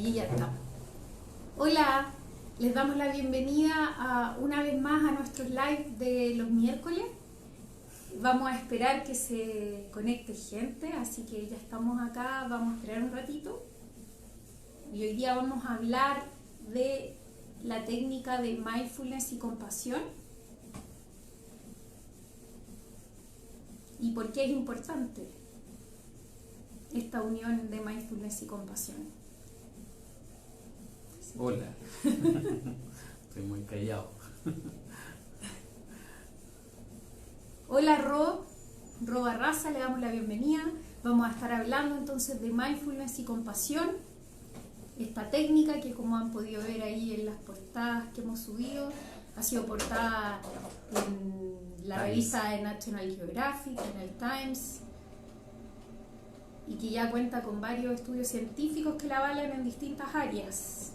Y ya está. Hola, les damos la bienvenida una vez más a nuestros live de los miércoles. Vamos a esperar que se conecte gente, así que ya estamos acá, vamos a esperar un ratito. Y hoy día vamos a hablar de la técnica de mindfulness y compasión. ¿Y por qué es importante esta unión de mindfulness y compasión? Hola, estoy muy callado. Hola Ro Barraza, le damos la bienvenida. Vamos a estar hablando entonces de mindfulness y compasión. Esta técnica que, como han podido ver ahí en las portadas que hemos subido, ha sido portada en la revista de National Geographic, en el Times, y que ya cuenta con varios estudios científicos que la avalan en distintas áreas.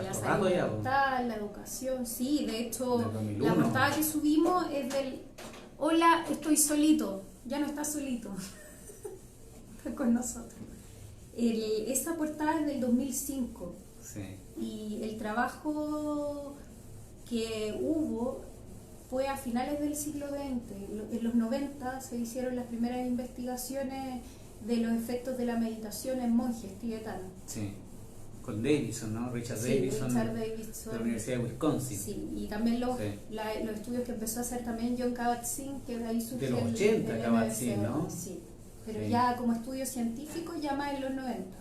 La salud mental, la educación, sí, de hecho la portada que subimos es del "Hola, estoy solito", ya no estás solito, está con nosotros. Esa portada es del 2005, sí. Y el trabajo que hubo fue a finales del siglo XX. En los 90 se hicieron las primeras investigaciones de los efectos de la meditación en monjes tibetanos. Sí. Con Davidson, ¿no? Richard Davidson, de la Universidad de Wisconsin. Sí, y también los estudios que empezó a hacer también Jon Kabat-Zinn, que de ahí surgió de los 80, Kabat-Zinn, ¿no? Sí, pero sí, ya como estudio científico ya más en los 90.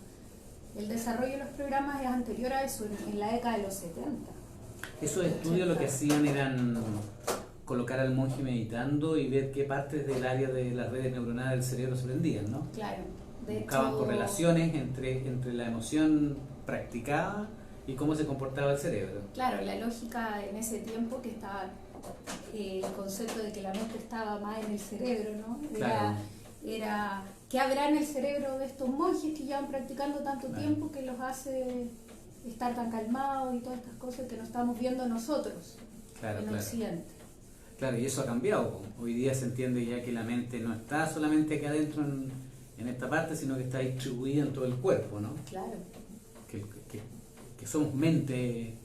El desarrollo de los programas es anterior a eso, en la década de los 70. Esos estudios lo que hacían eran colocar al monje meditando y ver qué partes del área de las redes neuronales del cerebro se prendían, ¿no? Claro. Buscaban correlaciones entre la emoción practicada y cómo se comportaba el cerebro. Claro, la lógica en ese tiempo que estaba el concepto de que la mente estaba más en el cerebro, ¿no? Era ¿qué habrá en el cerebro de estos monjes que llevan practicando tanto tiempo que los hace estar tan calmados y todas estas cosas que no estamos viendo nosotros en Occidente? Claro, y eso ha cambiado. Hoy día se entiende ya que la mente no está solamente acá adentro en esta parte, sino que está distribuida en todo el cuerpo, ¿no? Claro. Que somos mente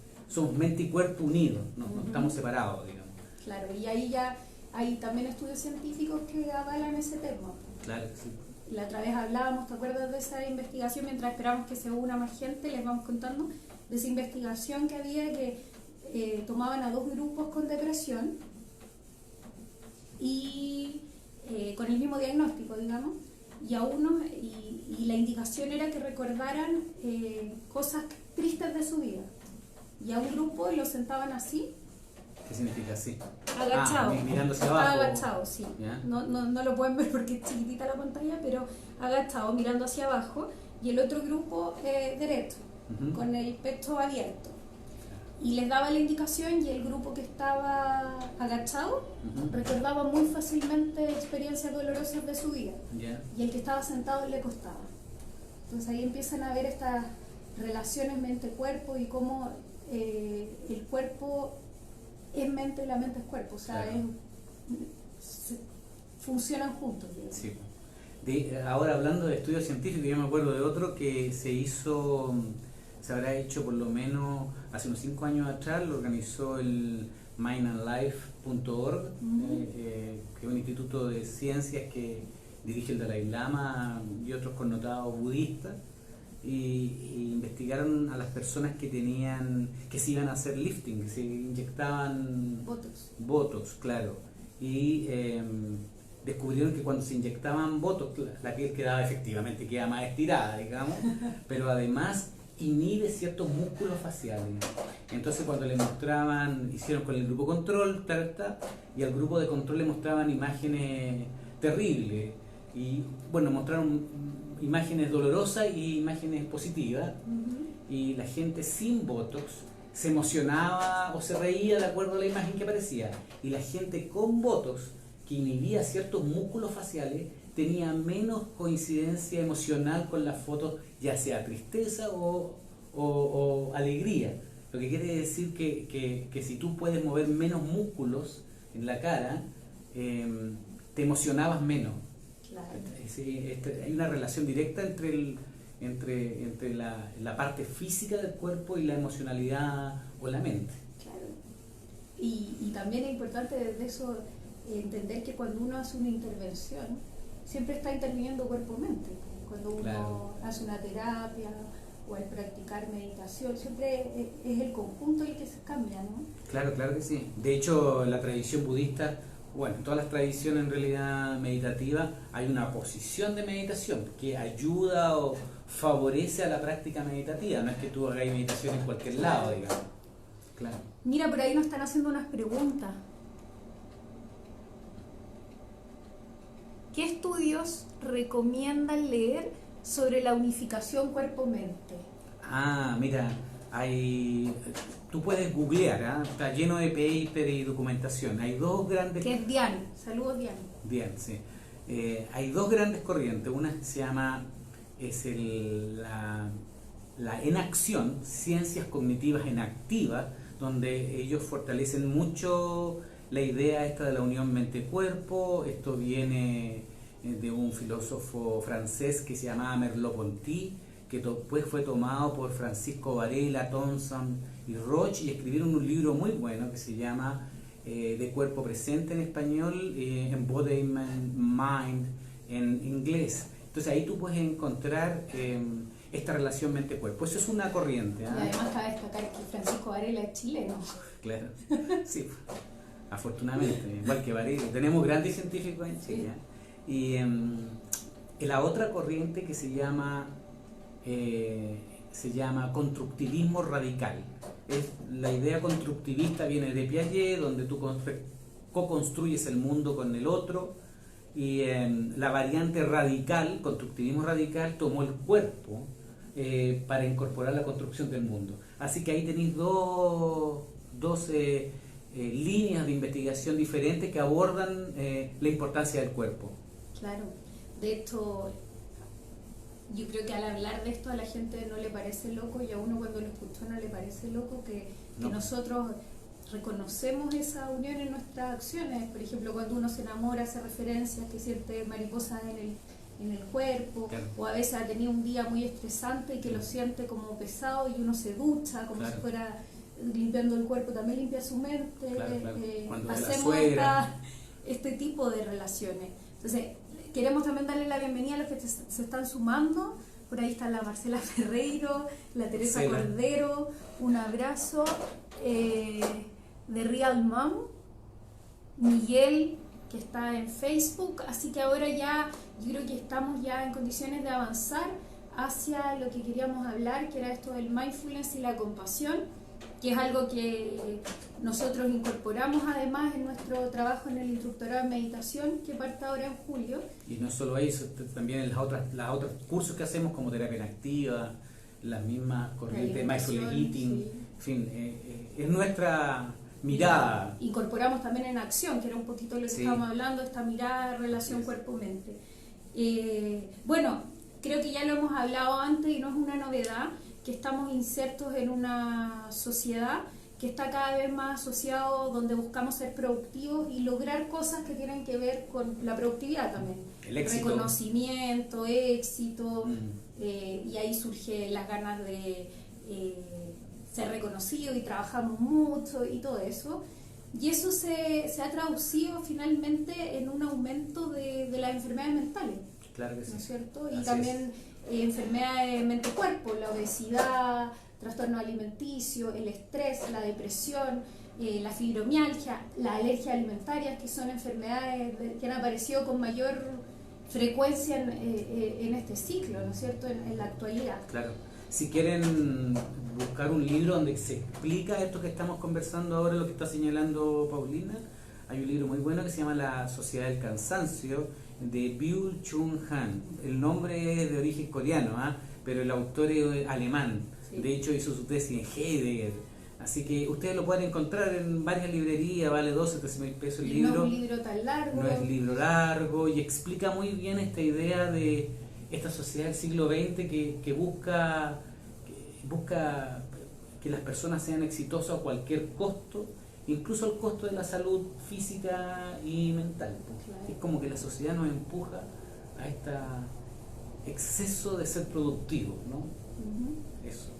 y cuerpo unidos, no estamos separados, digamos. Claro, y ahí ya hay también estudios científicos que avalan ese tema. Claro, sí. La otra vez hablábamos, ¿te acuerdas de esa investigación? Mientras esperamos que se una más gente, les vamos contando de esa investigación que había que tomaban a dos grupos con depresión y con el mismo diagnóstico, digamos, y a unos, y la indicación era que recordaran cosas tristes de su vida, y a un grupo lo sentaban así. ¿Qué significa así? Agachado. Mirando hacia abajo. Agachado, sí. No lo pueden ver porque es chiquitita la pantalla, pero agachado, mirando hacia abajo, y el otro grupo derecho, con el pecho abierto. Y les daba la indicación, y el grupo que estaba agachado recordaba muy fácilmente experiencias dolorosas de su vida, y el que estaba sentado le costaba. Entonces ahí empiezan a ver estas relaciones mente-cuerpo y cómo el cuerpo es mente y la mente es cuerpo, o sea, funcionan juntos, digamos. Sí. Ahora hablando de estudios científicos, yo me acuerdo de otro que se habrá hecho por lo menos hace unos 5 años atrás, lo organizó el mindandlife.org, que es un instituto de ciencias que dirige el Dalai Lama y otros connotados budistas, y investigaron a las personas que se iban a hacer lifting, que se inyectaban botox, claro, y descubrieron que cuando se inyectaban botox la piel queda más estirada, digamos, pero además inhibe ciertos músculos faciales. Entonces cuando le mostraban, hicieron con el grupo control, y al grupo de control le mostraban imágenes terribles, y bueno, mostraron imágenes dolorosas y imágenes positivas, y la gente sin botox se emocionaba o se reía de acuerdo a la imagen que aparecía, y la gente con botox, que inhibía ciertos músculos faciales, tenía menos coincidencia emocional con las fotos, ya sea tristeza o alegría. Lo que quiere decir que si tú puedes mover menos músculos en la cara, te emocionabas menos. Claro. Hay una relación directa entre entre la parte física del cuerpo y la emocionalidad o la mente. Claro. Y también es importante desde eso entender que cuando uno hace una intervención, siempre está interviniendo cuerpo-mente. Cuando uno hace una terapia o al practicar meditación, siempre es el conjunto el que se cambia, ¿no? Claro, claro que sí. De hecho, la tradición budista, bueno, en todas las tradiciones en realidad meditativas, hay una posición de meditación que ayuda o favorece a la práctica meditativa. No es que tú hagas meditación en cualquier lado, digamos. Claro. Mira, por ahí nos están haciendo unas preguntas. ¿Qué estudios recomiendan leer sobre la unificación cuerpo-mente? Mira, tú puedes googlear, está lleno de paper y documentación. Hay dos grandes... Que es Diane. Saludos, Diane. Diane, sí. Hay dos grandes corrientes. Una se llama la enacción, ciencias cognitivas enactivas, donde ellos fortalecen mucho la idea esta de la unión mente-cuerpo. Esto viene de un filósofo francés que se llamaba Merleau-Ponty, que después fue tomado por Francisco Varela, Thompson y Roche, y escribieron un libro muy bueno que se llama De cuerpo presente en español, Embodiment Mind en inglés. Entonces ahí tú puedes encontrar esta relación mente-cuerpo. Eso es una corriente. Y además cabe destacar que Francisco Varela es chileno. Claro, sí, afortunadamente, igual que Varela. Tenemos grandes científicos en Chile. Sí. Y la otra corriente que se llama constructivismo radical. La idea constructivista viene de Piaget, donde tú co-construyes el mundo con el otro, y la variante radical, constructivismo radical, tomó el cuerpo para incorporar la construcción del mundo. Así que ahí tenéis dos líneas de investigación diferentes que abordan la importancia del cuerpo. Claro, de hecho, yo creo que al hablar de esto a la gente no le parece loco, y a uno cuando lo escuchó no le parece loco que nosotros reconocemos esa unión en nuestras acciones. Por ejemplo, cuando uno se enamora hace referencia a que siente mariposas en el cuerpo, claro. O a veces ha tenido un día muy estresante y que lo siente como pesado y uno se ducha como si fuera limpiando el cuerpo, también limpia su mente. Hacemos este tipo de relaciones. Entonces, queremos también darle la bienvenida a los que se están sumando. Por ahí está la Marcela Ferreiro, la Teresa Cordero, un abrazo, de Real Mom, Miguel, que está en Facebook. Así que ahora ya, yo creo que estamos ya en condiciones de avanzar hacia lo que queríamos hablar, que era esto del mindfulness y la compasión, que es algo que nosotros incorporamos además en nuestro trabajo en el instructorado de meditación, que parte ahora en julio. Y no solo eso, también en los otros cursos que hacemos como terapia activa, las mismas corrientes de mindfulness eating, en fin, es nuestra mirada. Incorporamos también en acción, que era un poquito lo que estábamos hablando, esta mirada, relación cuerpo-mente. Bueno, creo que ya lo hemos hablado antes y no es una novedad, que estamos insertos en una sociedad que está cada vez más asociado, donde buscamos ser productivos y lograr cosas que tienen que ver con la productividad también. El éxito. Reconocimiento, éxito, y ahí surge las ganas de ser reconocido y trabajamos mucho y todo eso. Y eso se ha traducido finalmente en un aumento de las enfermedades mentales. Claro que sí. ¿No es cierto? Y así también enfermedades mente-cuerpo, la obesidad, trastorno alimenticio, el estrés, la depresión, la fibromialgia, las alergias alimentarias, que son enfermedades que han aparecido con mayor frecuencia en este ciclo, ¿no es cierto?, en la actualidad. Claro. Si quieren buscar un libro donde se explica esto que estamos conversando ahora, lo que está señalando Paulina, hay un libro muy bueno que se llama La Sociedad del Cansancio, de Byung-Chul Han. El nombre es de origen coreano, pero el autor es alemán. Sí. De hecho hizo su tesis en Heidegger. Así que ustedes lo pueden encontrar en varias librerías, vale 12, 13 mil pesos el libro. No es un libro tan largo. No es libro largo y explica muy bien esta idea de esta sociedad del siglo XX que busca que las personas sean exitosas a cualquier costo, incluso al costo de la salud física y mental. Claro. Es como que la sociedad nos empuja a exceso de ser productivo, ¿no? Eso.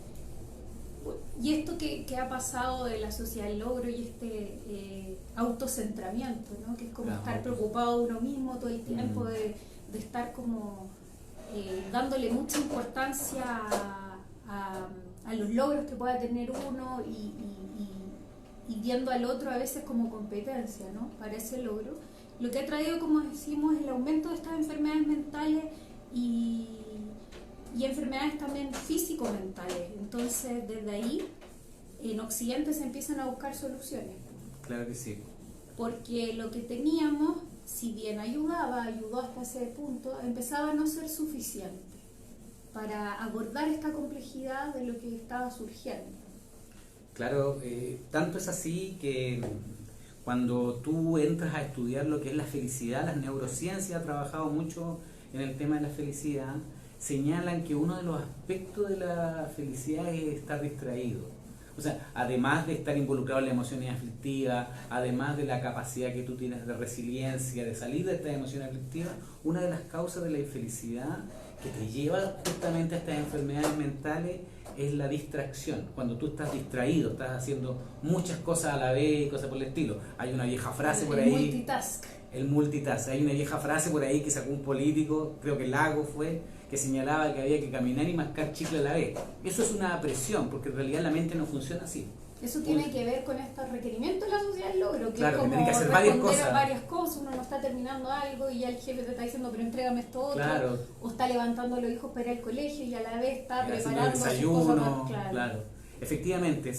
Y esto que ha pasado de la sociedad del logro y autocentramiento, ¿no? Que es como estar preocupado de uno mismo todo el tiempo, de estar como dándole mucha importancia a los logros que pueda tener uno y viendo al otro a veces como competencia, ¿no? Para ese logro. Lo que ha traído, como decimos, el aumento de estas enfermedades mentales y enfermedades también físico-mentales. Entonces, desde ahí, en Occidente se empiezan a buscar soluciones. Claro que sí. Porque lo que teníamos, si bien ayudó hasta ese punto, empezaba a no ser suficiente para abordar esta complejidad de lo que estaba surgiendo. Claro, tanto es así que cuando tú entras a estudiar lo que es la felicidad, las neurociencias ha trabajado mucho en el tema de la felicidad, señalan que uno de los aspectos de la felicidad es estar distraído. O sea, además de estar involucrado en las emociones aflictivas, además de la capacidad que tú tienes de resiliencia, de salir de estas emociones aflictivas, una de las causas de la infelicidad que te lleva justamente a estas enfermedades mentales es la distracción. Cuando tú estás distraído, estás haciendo muchas cosas a la vez y cosas por el estilo. Hay una vieja frase por ahí. El multitask. Hay una vieja frase por ahí que sacó un político, creo que Lago fue, que señalaba que había que caminar y mascar chicle a la vez. Eso es una presión, porque en realidad la mente no funciona así. Eso tiene que ver con estos requerimientos de la sociedad del logro, que claro, es como que tiene que hacer varias cosas, uno no está terminando algo y ya el jefe te está diciendo, pero entrégame esto otro, claro. O está levantando a los hijos para ir al colegio y a la vez está preparando el desayuno, cosas más, claro. Efectivamente,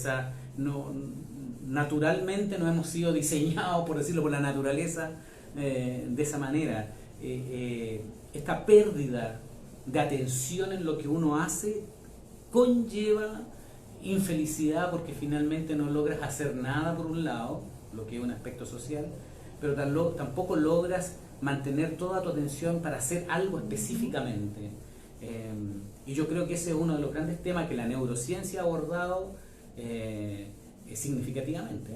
naturalmente no hemos sido diseñados, por decirlo, por la naturaleza de esa manera. Esta pérdida de atención en lo que uno hace conlleva infelicidad, porque finalmente no logras hacer nada por un lado, lo que es un aspecto social, pero tampoco logras mantener toda tu atención para hacer algo específicamente. Y yo creo que ese es uno de los grandes temas que la neurociencia ha abordado significativamente.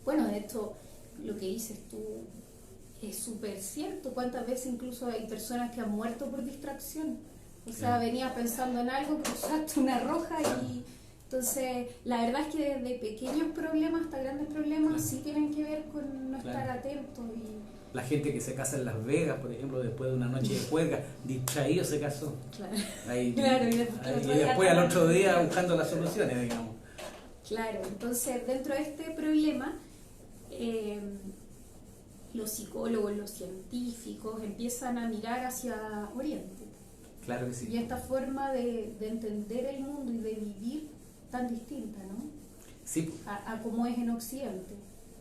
Bueno, de hecho, lo que dices tú es súper cierto. ¿Cuántas veces incluso hay personas que han muerto por distracción? O sea, venías pensando en algo, cruzaste una roja y... Entonces, la verdad es que desde pequeños problemas hasta grandes problemas sí tienen que ver con no estar atentos. La gente que se casa en Las Vegas, por ejemplo, después de una noche de juerga, distraído se casó. Y después al otro día buscando las soluciones, digamos. Claro, entonces dentro de este problema, los psicólogos, los científicos empiezan a mirar hacia Oriente. Claro que sí. Y esta forma de entender el mundo y de vivir tan distinta, ¿no? Sí. A cómo es en Occidente.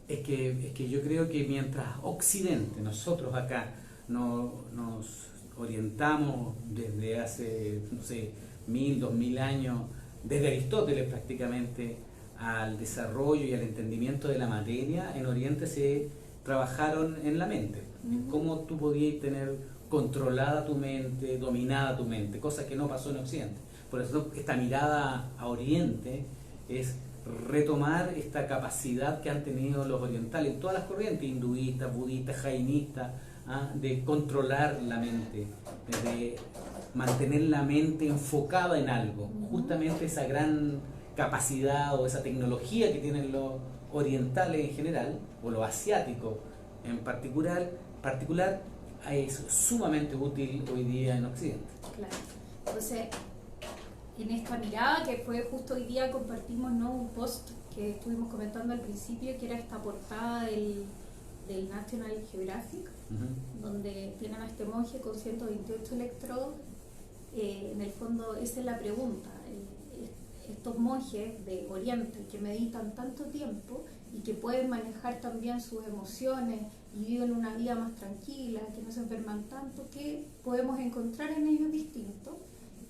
Es que yo creo que mientras Occidente, nosotros acá, nos orientamos desde hace, no sé, 1000, 2000 años, desde Aristóteles prácticamente, al desarrollo y al entendimiento de la materia, en Oriente se trabajaron en la mente. En cómo tú podías tener controlada tu mente, dominada tu mente, cosa que no pasó en Occidente. Por eso esta mirada a Oriente es retomar esta capacidad que han tenido los orientales en todas las corrientes, hinduistas, budistas, jainistas, de controlar la mente, de mantener la mente enfocada en algo. Justamente esa gran capacidad o esa tecnología que tienen los orientales en general, o los asiáticos en particular es sumamente útil hoy día en Occidente. Claro. Entonces, en esta mirada, que fue justo hoy día, compartimos, ¿no?, un post que estuvimos comentando al principio, que era esta portada del National Geographic, donde tienen a este monje con 128 electrodos. En el fondo, esa es la pregunta. Estos monjes de Oriente que meditan tanto tiempo y que pueden manejar también sus emociones y viven una vida más tranquila, que no se enferman tanto, ¿qué podemos encontrar en ellos distintos?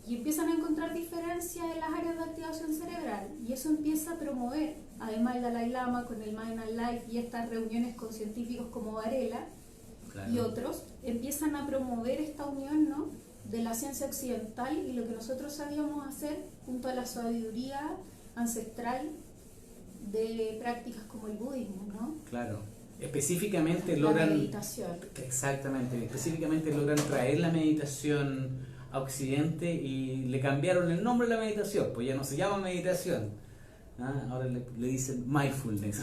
Y empiezan a encontrar diferencias en las áreas de activación cerebral, y eso empieza a promover, además el Dalai Lama con el Mind and Life y estas reuniones con científicos como Varela y otros, empiezan a promover esta unión, ¿no?, de la ciencia occidental y lo que nosotros sabíamos hacer junto a la sabiduría ancestral de prácticas como el budismo, ¿no? Claro. Específicamente la logran... meditación. Exactamente. Específicamente logran traer la meditación a Occidente y le cambiaron el nombre de la meditación, pues ya no se llama meditación, ¿ah? Ahora le dicen mindfulness.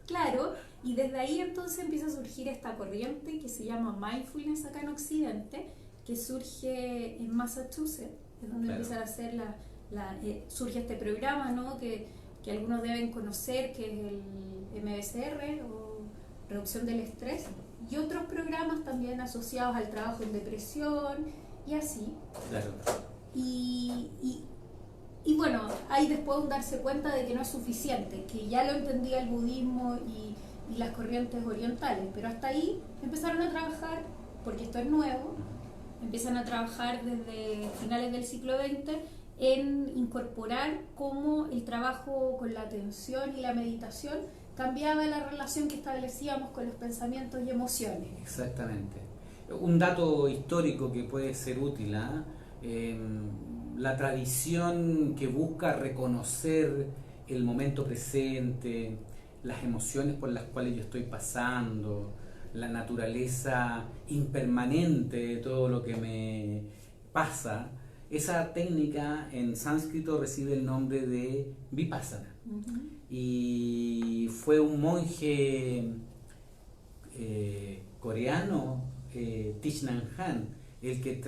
Claro, y desde ahí entonces empieza a surgir esta corriente que se llama mindfulness acá en Occidente, que surge en Massachusetts, es donde Claro. empiezan a hacer surge este programa, ¿no? que algunos deben conocer, que es el MBSR o reducción del estrés, y otros programas también asociados al trabajo en depresión y así. Claro. Y bueno, hay después un darse cuenta de que no es suficiente, que ya lo entendía el budismo y las corrientes orientales, pero hasta ahí empezaron a trabajar, porque esto es nuevo, empiezan a trabajar desde finales del siglo XX en incorporar cómo el trabajo con la atención y la meditación cambiaba la relación que establecíamos con los pensamientos y emociones. Exactamente. Un dato histórico que puede ser útil, ¿ah? La tradición que busca reconocer el momento presente, las emociones por las cuales yo estoy pasando, la naturaleza impermanente de todo lo que me pasa, esa técnica en sánscrito recibe el nombre de Vipassana. Y fue un monje coreano, Thich Nhat Hanh, el que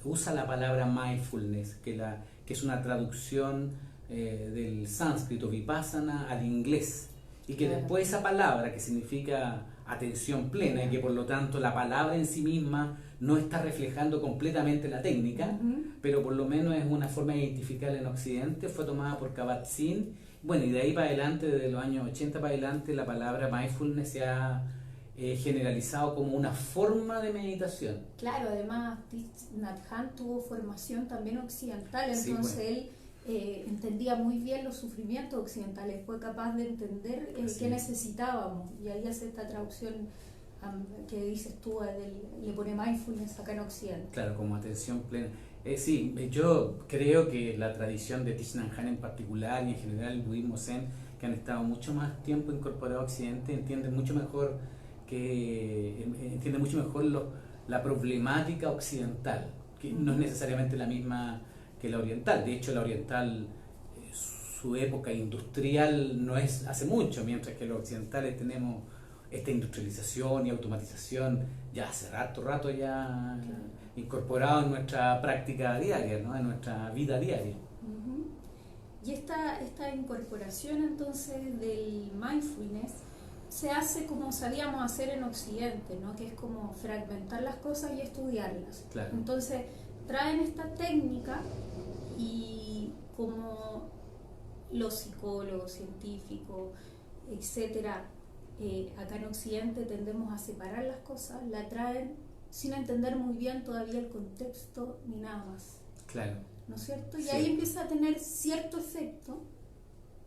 usa la palabra mindfulness, que es una traducción del sánscrito Vipassana al inglés, y que después esa palabra, que significa atención plena, y que por lo tanto la palabra en sí misma no está reflejando completamente la técnica, pero por lo menos es una forma de identificarla en Occidente, fue tomada por Kabat-Zinn. Bueno, y de ahí para adelante, desde los años 80 para adelante, la palabra mindfulness se ha generalizado como una forma de meditación. Claro, además Thich Nhat Hanh tuvo formación también occidental, entonces Sí, él entendía muy bien los sufrimientos occidentales, fue capaz de entender qué necesitábamos, y ahí hace esta traducción que dices tú, le pone mindfulness acá en Occidente. Claro, como atención plena. Sí, yo creo que la tradición de Thich Nhat Hanh en particular y en general el budismo zen, que han estado mucho más tiempo incorporados a Occidente, entienden mucho mejor la problemática occidental, que no es necesariamente la misma que la oriental. De hecho, la oriental, su época industrial no es hace mucho, mientras que los occidentales tenemos esta industrialización y automatización ya hace rato ya incorporado en nuestra práctica diaria, ¿no? En nuestra vida diaria. Y esta incorporación entonces del mindfulness se hace como sabíamos hacer en Occidente, ¿no? Que es como fragmentar las cosas y estudiarlas. Claro. Entonces traen esta técnica y como los psicólogos, científicos, etcétera, acá en Occidente tendemos a separar las cosas, la traen sin entender muy bien todavía el contexto ni nada más. Claro. ¿No es cierto? Y Sí. ahí empieza a tener cierto efecto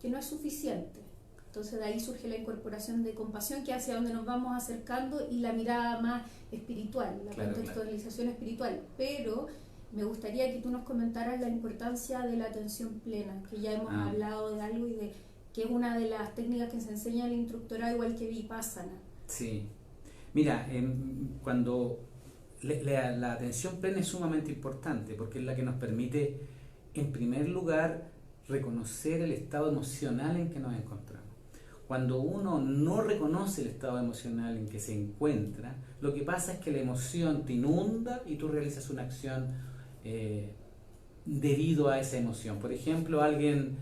que no es suficiente. Entonces de ahí surge la incorporación de compasión, que hacia donde nos vamos acercando, y la mirada más espiritual, la contextualización espiritual. Pero me gustaría que tú nos comentaras la importancia de la atención plena, que ya hemos hablado de algo y de que es una de las técnicas que se enseña en el instructorado, igual que Vipassana. Sí. Mira, cuando la atención plena es sumamente importante, porque es la que nos permite, en primer lugar, reconocer el estado emocional en que nos encontramos. Cuando uno no reconoce el estado emocional en que se encuentra, lo que pasa es que la emoción te inunda y tú realizas una acción debido a esa emoción. Por ejemplo, alguien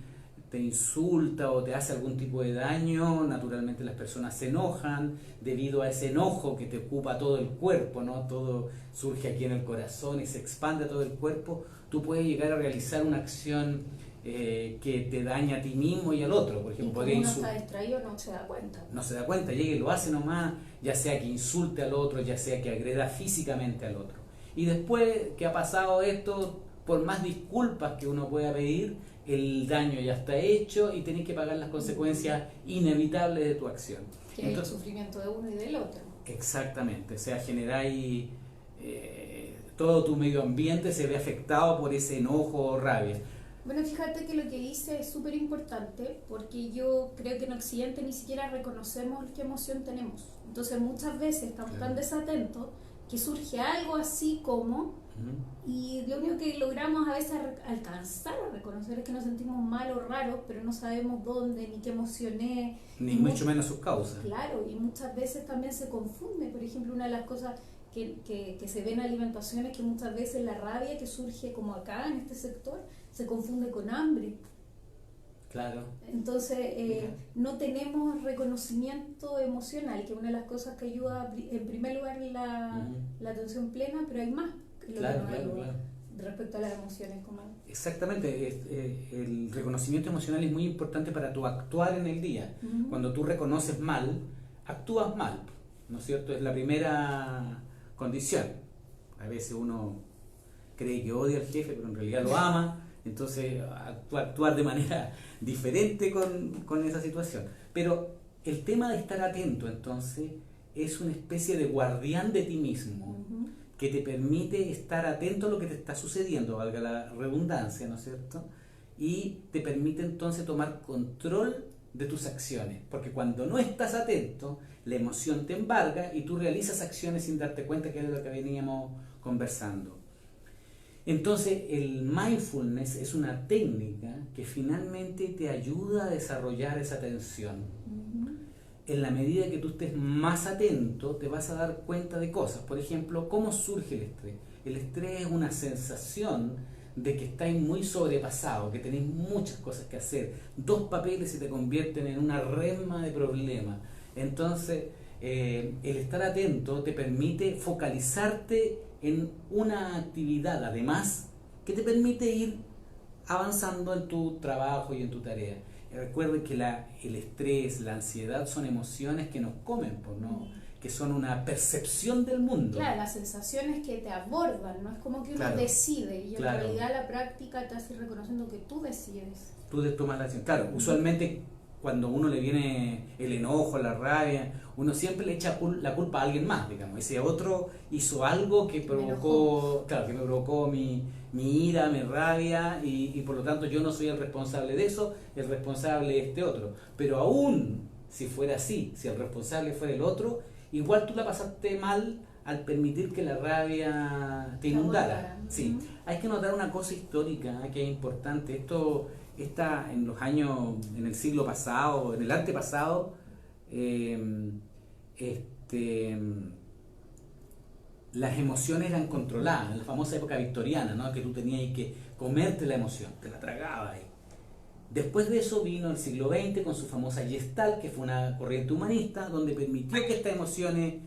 te insulta o te hace algún tipo de daño, naturalmente las personas se enojan debido a ese enojo que te ocupa todo el cuerpo, ¿no? Todo surge aquí en el corazón y se expande a todo el cuerpo. Tú puedes llegar a realizar una acción que te daña a ti mismo y al otro. Por ejemplo, y como uno está distraído no se da cuenta. No se da cuenta, llega y lo hace nomás, ya sea que insulte al otro, ya sea que agreda físicamente al otro. Y después que ha pasado esto, por más disculpas que uno pueda pedir, el daño ya está hecho y tenés que pagar las consecuencias inevitables de tu acción. Que es el sufrimiento de uno y del otro. Exactamente, o sea, generáis todo tu medio ambiente se ve afectado por ese enojo o rabia. Bueno, fíjate que lo que dice es súper importante, porque yo creo que en Occidente ni siquiera reconocemos qué emoción tenemos. Entonces muchas veces estamos tan desatentos que surge algo así como, y lo único que logramos a veces alcanzar a reconocer es que nos sentimos mal o raros, pero no sabemos dónde, ni qué emoción es. Ni mucho menos sus causas. Claro, y muchas veces también se confunde. Por ejemplo, una de las cosas que se ve en alimentación es que muchas veces la rabia que surge como acá en este sector se confunde con hambre. Claro. Entonces, no tenemos reconocimiento emocional, que es una de las cosas que ayuda, en primer lugar, la atención plena, pero hay más. Claro. Respecto a las emociones. Exactamente, el reconocimiento emocional es muy importante para tu actuar en el día. Cuando tú reconoces mal, actúas mal, ¿no es cierto? Es la primera condición. A veces uno cree que odia al jefe, pero en realidad lo ama, entonces actuar de manera diferente con esa situación. Pero el tema de estar atento, entonces, es una especie de guardián de ti mismo, que te permite estar atento a lo que te está sucediendo, valga la redundancia, ¿no es cierto? Y te permite entonces tomar control de tus acciones, porque cuando no estás atento, la emoción te embarga y tú realizas acciones sin darte cuenta, que es lo que veníamos conversando. Entonces, el mindfulness es una técnica que finalmente te ayuda a desarrollar esa atención. En la medida que tú estés más atento, te vas a dar cuenta de cosas. Por ejemplo, ¿cómo surge el estrés? El estrés es una sensación de que estáis muy sobrepasados, que tenéis muchas cosas que hacer. 2 papeles se te convierten en una resma de problemas. Entonces, el estar atento te permite focalizarte en una actividad, además, que te permite ir avanzando en tu trabajo y en tu tarea. Recuerden que el estrés, la ansiedad son emociones que nos comen, ¿no? Que son una percepción del mundo. Claro, las sensaciones que te abordan, no es como que uno decide, y en realidad la práctica te hace ir reconociendo que tú decides. Tú tomas la decisión. Claro, usualmente cuando a uno le viene el enojo, la rabia, uno siempre le echa la culpa a alguien más, digamos. Ese otro hizo algo que provocó, que me provocó mi ira, mi rabia, y por lo tanto yo no soy el responsable de eso, el responsable es este otro. Pero aún si fuera así, si el responsable fuera el otro, igual tú la pasaste mal al permitir que la rabia te inundara. Sí. Hay que notar una cosa histórica que es importante. Esto está en los años, en el siglo pasado, en el antepasado, las emociones eran controladas, en la famosa época victoriana, ¿no? Que tú tenías que comerte la emoción, te la tragabas ahí. Después de eso vino el siglo XX con su famosa Gestalt, que fue una corriente humanista, donde permitió que estas emociones,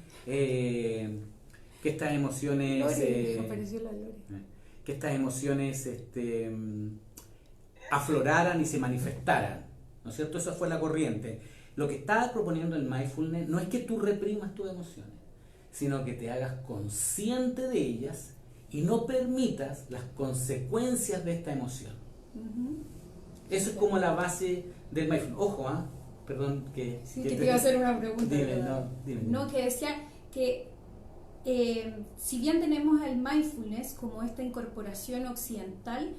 afloraran y se manifestaran, ¿no es cierto? Esa fue la corriente. Lo que está proponiendo el mindfulness no es que tú reprimas tus emociones, sino que te hagas consciente de ellas y no permitas las consecuencias de esta emoción. Eso es como la base del mindfulness. Ojo, perdón que... Sí, que te iba a hacer una pregunta. Dime. No, que decía que si bien tenemos el mindfulness como esta incorporación occidental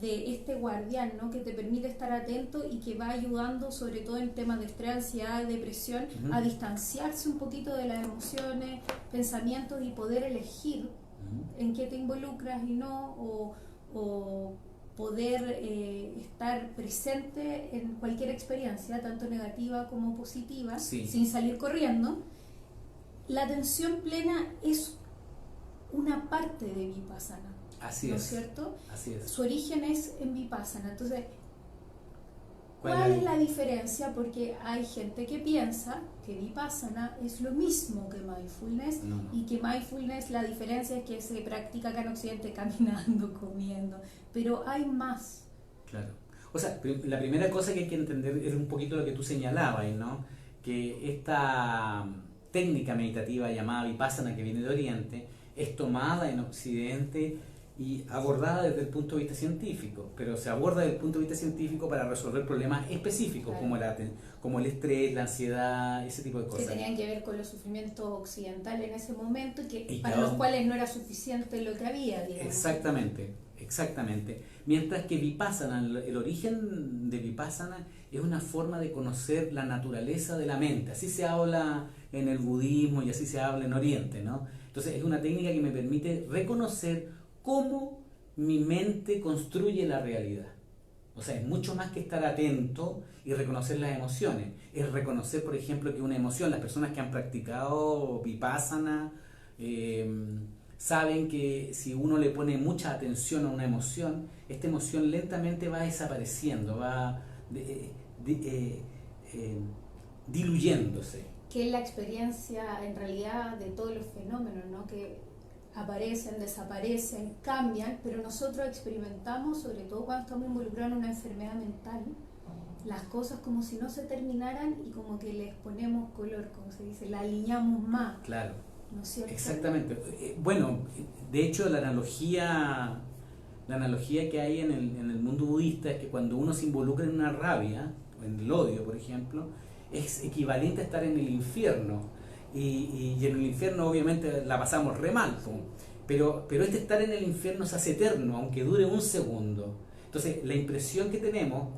de este guardián, ¿no? Que te permite estar atento y que va ayudando sobre todo en temas de estrés, ansiedad, depresión, a distanciarse un poquito de las emociones, pensamientos y poder elegir en qué te involucras y no, o poder estar presente en cualquier experiencia, tanto negativa como positiva, sin salir corriendo. La atención plena es una parte de Vipassana. Así ¿no es cierto? Así es. Su origen es en Vipassana. Entonces, ¿cuál es la diferencia? Porque hay gente que piensa que Vipassana es lo mismo que Mindfulness, y que Mindfulness, la diferencia es que se practica acá en Occidente caminando, comiendo, pero hay más. Claro. O sea, la primera cosa que hay que entender es un poquito lo que tú señalabas, ¿no? Que esta técnica meditativa llamada Vipassana, que viene de Oriente, es tomada en Occidente y abordada desde el punto de vista científico, pero se aborda desde el punto de vista científico para resolver problemas específicos, como el estrés, la ansiedad, ese tipo de cosas. Que tenían que ver con los sufrimientos occidentales en ese momento, y para los cuales no era suficiente lo que había, digamos. Exactamente. Exactamente. Mientras que Vipassana, el origen de Vipassana es una forma de conocer la naturaleza de la mente. Así se habla en el budismo y así se habla en Oriente, ¿no? Entonces es una técnica que me permite reconocer cómo mi mente construye la realidad. O sea, es mucho más que estar atento y reconocer las emociones. Es reconocer, por ejemplo, que una emoción, las personas que han practicado Vipassana, saben que si uno le pone mucha atención a una emoción, esta emoción lentamente va desapareciendo, va diluyéndose. Que es la experiencia en realidad de todos los fenómenos, ¿no? Que aparecen, desaparecen, cambian, pero nosotros experimentamos, sobre todo cuando estamos involucrados en una enfermedad mental, las cosas como si no se terminaran y como que les ponemos color, como se dice, la alineamos más. Claro. ¿No es cierto? Exactamente. Bueno, de hecho la analogía que hay en el mundo budista es que cuando uno se involucra en una rabia, en el odio, por ejemplo, es equivalente a estar en el infierno. Y en el infierno obviamente la pasamos re mal, pero este estar en el infierno se hace eterno, aunque dure un segundo. Entonces la impresión que tenemos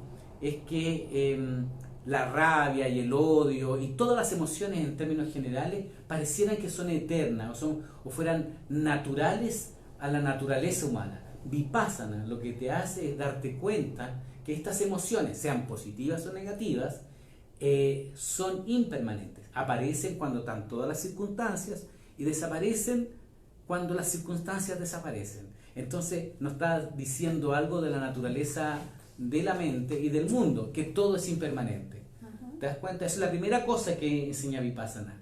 es que la rabia y el odio y todas las emociones en términos generales parecieran que son eternas o fueran naturales a la naturaleza humana. Vipassana lo que te hace es darte cuenta que estas emociones, sean positivas o negativas, son impermanentes. Aparecen cuando están todas las circunstancias y desaparecen cuando las circunstancias desaparecen. Entonces nos está diciendo algo de la naturaleza de la mente y del mundo, que todo es impermanente. ¿Te das cuenta? Esa es la primera cosa que enseña Vipassana.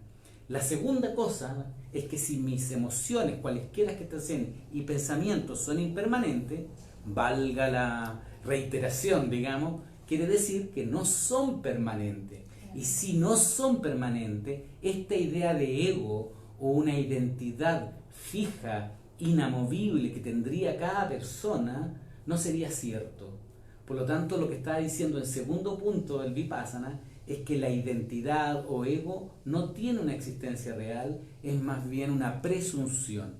La segunda cosa es que si mis emociones, cualesquiera que estén, y pensamientos son impermanentes, valga la reiteración, digamos, quiere decir que no son permanentes. Y si no son permanentes, esta idea de ego o una identidad fija, inamovible que tendría cada persona, no sería cierto. Por lo tanto, lo que está diciendo el segundo punto del Vipassana es que la identidad o ego no tiene una existencia real, es más bien una presunción.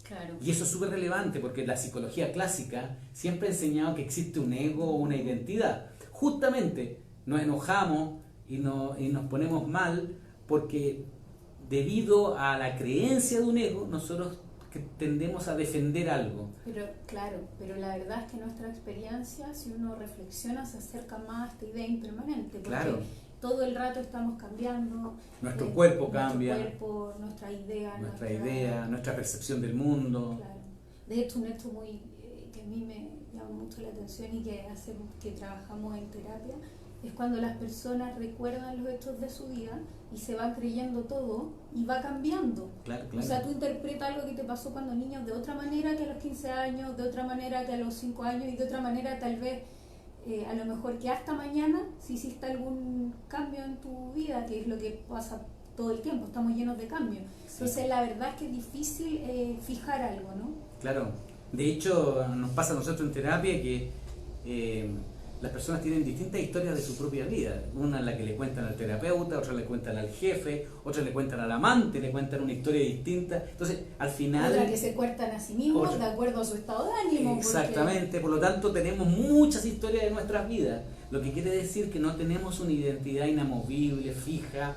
Claro. Y eso es súper relevante porque la psicología clásica siempre ha enseñado que existe un ego o una identidad. Justamente nos enojamos y nos ponemos mal porque debido a la creencia de un ego nosotros tendemos a defender algo. Pero claro, pero la verdad es que nuestra experiencia, si uno reflexiona, se acerca más a esta idea impermanente, porque claro, todo el rato estamos cambiando. Nuestro cuerpo cambia, nuestro cuerpo, nuestra idea, nuestra percepción del mundo. Claro. De hecho, un hecho muy que a mí me llama mucho la atención y que trabajamos en terapia, es cuando las personas recuerdan los hechos de su vida y se va creyendo todo y va cambiando. Claro. O sea, tú interpretas algo que te pasó cuando niño de otra manera que a los 15 años, de otra manera que a los 5 años y de otra manera tal vez a lo mejor que hasta mañana, si hiciste algún cambio en tu vida, que es lo que pasa todo el tiempo, estamos llenos de cambios. Sí. Entonces la verdad es que es difícil fijar algo, ¿no? Claro. De hecho, nos pasa a nosotros en terapia que las personas tienen distintas historias de su propia vida. Una en la que le cuentan al terapeuta, otra le cuentan al jefe, otra le cuentan al amante, le cuentan una historia distinta. Entonces, al final... Otra que se cuentan a sí mismos de acuerdo a su estado de ánimo. Exactamente, porque... por lo tanto tenemos muchas historias de nuestras vidas. Lo que quiere decir que no tenemos una identidad inamovible, fija.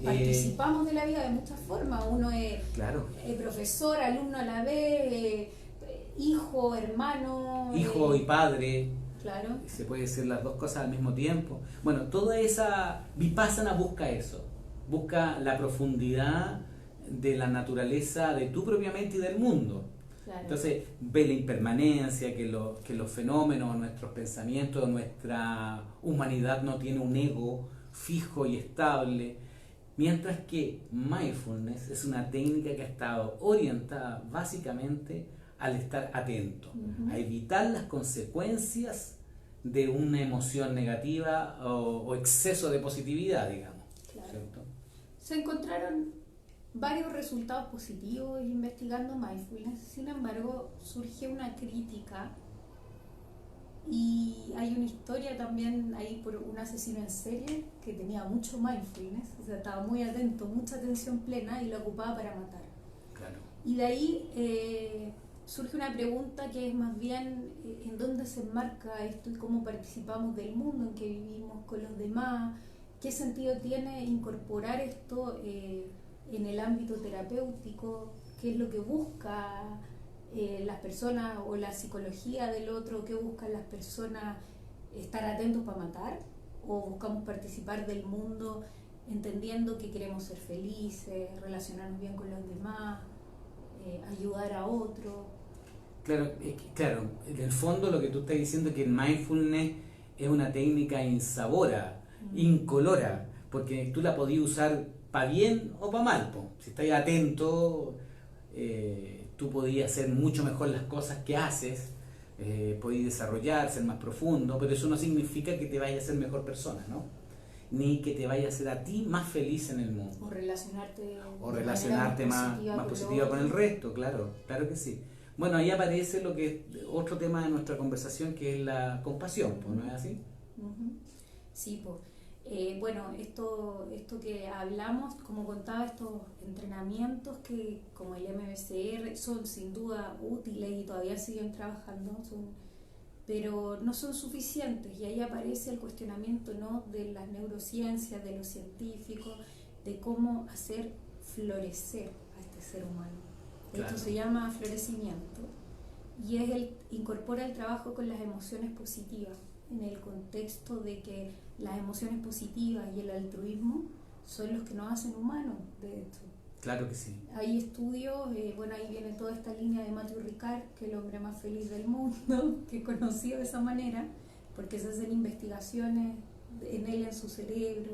Participamos de la vida de muchas formas. Uno es claro, profesor, alumno a la vez, hijo, hermano... Hijo y padre. Claro. Se puede decir las dos cosas al mismo tiempo. Bueno, toda esa Vipassana busca eso, busca la profundidad de la naturaleza de tu propia mente y del mundo. Claro. Entonces ve la impermanencia, que los fenómenos, nuestros pensamientos, nuestra humanidad no tiene un ego fijo y estable, mientras que mindfulness es una técnica que ha estado orientada básicamente al estar atento, a evitar las consecuencias de una emoción negativa o exceso de positividad, digamos. Claro. ¿Cierto? Se encontraron varios resultados positivos investigando mindfulness, sin embargo surge una crítica y hay una historia también ahí por un asesino en serie que tenía mucho mindfulness, o sea, estaba muy atento, mucha atención plena y lo ocupaba para matar. Claro. Y de ahí surge una pregunta que es más bien en dónde se enmarca esto y cómo participamos del mundo en que vivimos con los demás, qué sentido tiene incorporar esto en el ámbito terapéutico, qué es lo que busca las personas o la psicología del otro, qué buscan las personas, estar atentos para matar o buscamos participar del mundo entendiendo que queremos ser felices, relacionarnos bien con los demás, ayudar a otro. Claro, claro, en el fondo lo que tú estás diciendo es que el mindfulness es una técnica insabora, incolora, porque tú la podías usar para bien o para mal. Po. Si estás atento, tú podías hacer mucho mejor las cosas que haces, podías desarrollar, ser más profundo, pero eso no significa que te vayas a ser mejor persona, ¿no? Ni que te vaya a hacer a ti más feliz en el mundo. O relacionarte más positiva con el resto, claro que sí. Bueno, ahí aparece lo que otro tema de nuestra conversación, que es la compasión, ¿no es así? Sí, pues. Bueno, esto que hablamos, como contaba, estos entrenamientos que como el MBCR son sin duda útiles y todavía siguen trabajando, pero no son suficientes, y ahí aparece el cuestionamiento, ¿no?, de las neurociencias, de los científicos, de cómo hacer florecer a este ser humano. Claro. Esto se llama florecimiento y incorpora el trabajo con las emociones positivas, en el contexto de que las emociones positivas y el altruismo son los que nos hacen humanos, de hecho. Claro que sí. Hay estudios, bueno, ahí viene toda esta línea de Matthew Ricard, que es el hombre más feliz del mundo, que es conocido de esa manera, porque se hacen investigaciones en él, en su cerebro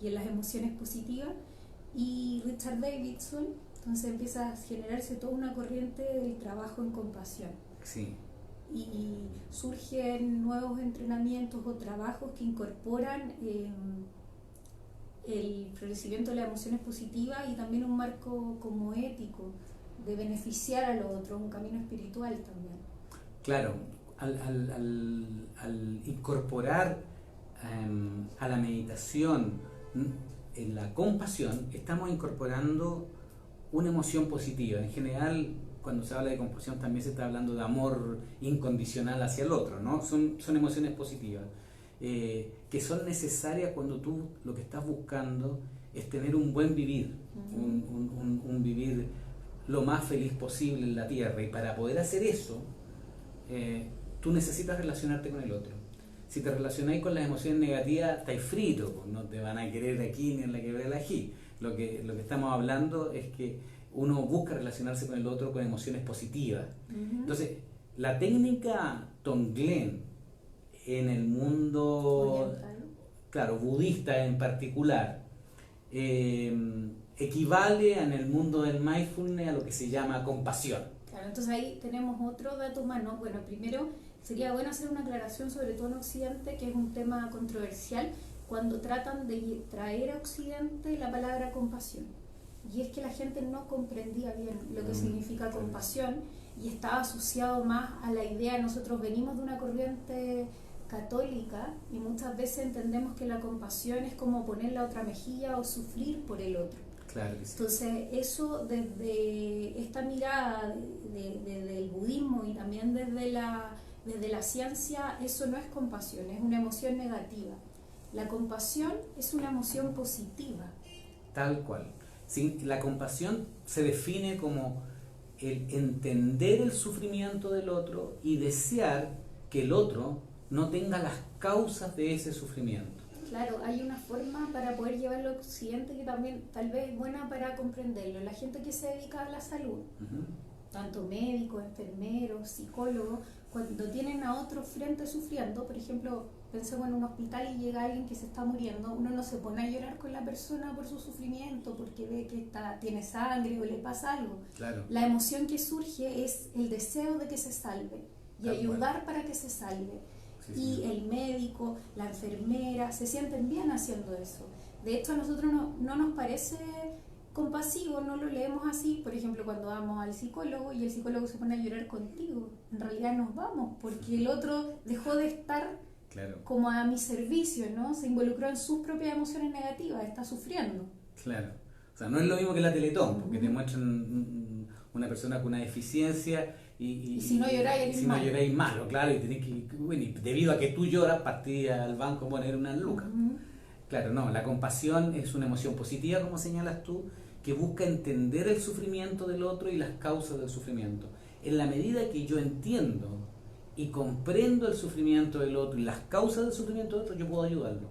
y en las emociones positivas. Y Richard Davidson, entonces empieza a generarse toda una corriente del trabajo en compasión. Sí. Y surgen nuevos entrenamientos o trabajos que incorporan el florecimiento de las emociones positivas y también un marco como ético de beneficiar a los otros, un camino espiritual también. Claro, al incorporar a la meditación en la compasión, estamos incorporando una emoción positiva. En general, cuando se habla de compasión también se está hablando de amor incondicional hacia el otro, ¿no? Son emociones positivas. Que son necesarias cuando tú lo que estás buscando es tener un buen vivir, un vivir lo más feliz posible en la tierra, y para poder hacer eso tú necesitas relacionarte con el otro. Si te relacionáis con las emociones negativas, estáis frito, pues no te van a querer aquí ni en la quebrada del ají. Lo que estamos hablando es que uno busca relacionarse con el otro con emociones positivas. Entonces, la técnica Tonglen en el mundo oriental, claro, budista en particular, equivale en el mundo del mindfulness a lo que se llama compasión. Claro, entonces ahí tenemos otro dato más, ¿no? Bueno, primero sería bueno hacer una aclaración, sobre todo en Occidente, que es un tema controversial cuando tratan de traer a Occidente la palabra compasión. Y es que la gente no comprendía bien lo que significa compasión y estaba asociado más a la idea. Nosotros venimos de una corriente católica y muchas veces entendemos que la compasión es como poner la otra mejilla o sufrir por el otro. Claro que sí. Entonces eso, desde esta mirada del budismo y también desde la ciencia, eso no es compasión, es una emoción negativa. La compasión es una emoción positiva. Tal cual. Sí, la compasión se define como el entender el sufrimiento del otro y desear que el otro no tenga las causas de ese sufrimiento. Claro, hay una forma para poder llevarlo a Occidente que también tal vez es buena para comprenderlo. La gente que se dedica a la salud, tanto médicos, enfermeros, psicólogos, cuando tienen a otro frente sufriendo, por ejemplo, pensemos en un hospital y llega alguien que se está muriendo, uno no se pone a llorar con la persona por su sufrimiento porque ve que tiene sangre o le pasa algo. Claro. La emoción que surge es el deseo de que se salve y ayudar para que se salve. Sí, y el médico, la enfermera, se sienten bien haciendo eso. De hecho, a nosotros no nos parece compasivo, no lo leemos así. Por ejemplo, cuando vamos al psicólogo y el psicólogo se pone a llorar contigo, en realidad nos vamos porque el otro dejó de estar como a mi servicio, ¿no? Se involucró en sus propias emociones negativas, está sufriendo. Claro. O sea, no es lo mismo que la Teletón, porque te muestran una persona con una deficiencia Y si no lloráis, eres si malo. no lloráis, malo, claro, y tenés que, bueno, y debido a que tú lloras, partí al banco a poner una lucas. Claro, no, la compasión es una emoción positiva, como señalas tú, que busca entender el sufrimiento del otro y las causas del sufrimiento. En la medida que yo entiendo y comprendo el sufrimiento del otro y las causas del sufrimiento del otro, yo puedo ayudarlo.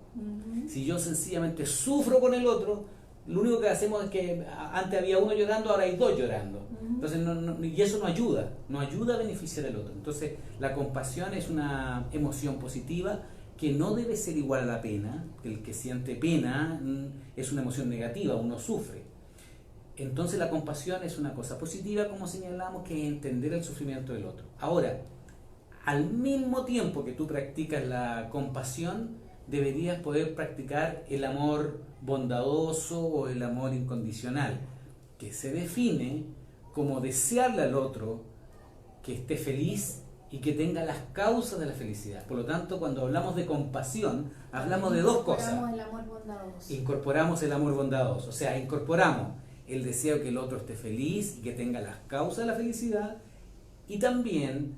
Si yo sencillamente sufro con el otro, lo único que hacemos es que antes había uno llorando, ahora hay dos llorando. Entonces, y eso no ayuda a beneficiar al otro. Entonces, la compasión es una emoción positiva que no debe ser igual a la pena. El que siente pena es una emoción negativa, uno sufre. Entonces, la compasión es una cosa positiva, como señalamos, que es entender el sufrimiento del otro. Ahora, al mismo tiempo que tú practicas la compasión, deberías poder practicar el amor bondadoso o el amor incondicional, que se define como desearle al otro que esté feliz y que tenga las causas de la felicidad. Por lo tanto, cuando hablamos de compasión, hablamos de dos cosas. Incorporamos el amor bondadoso. Incorporamos el amor bondadoso, o sea, incorporamos el deseo que el otro esté feliz y que tenga las causas de la felicidad, y también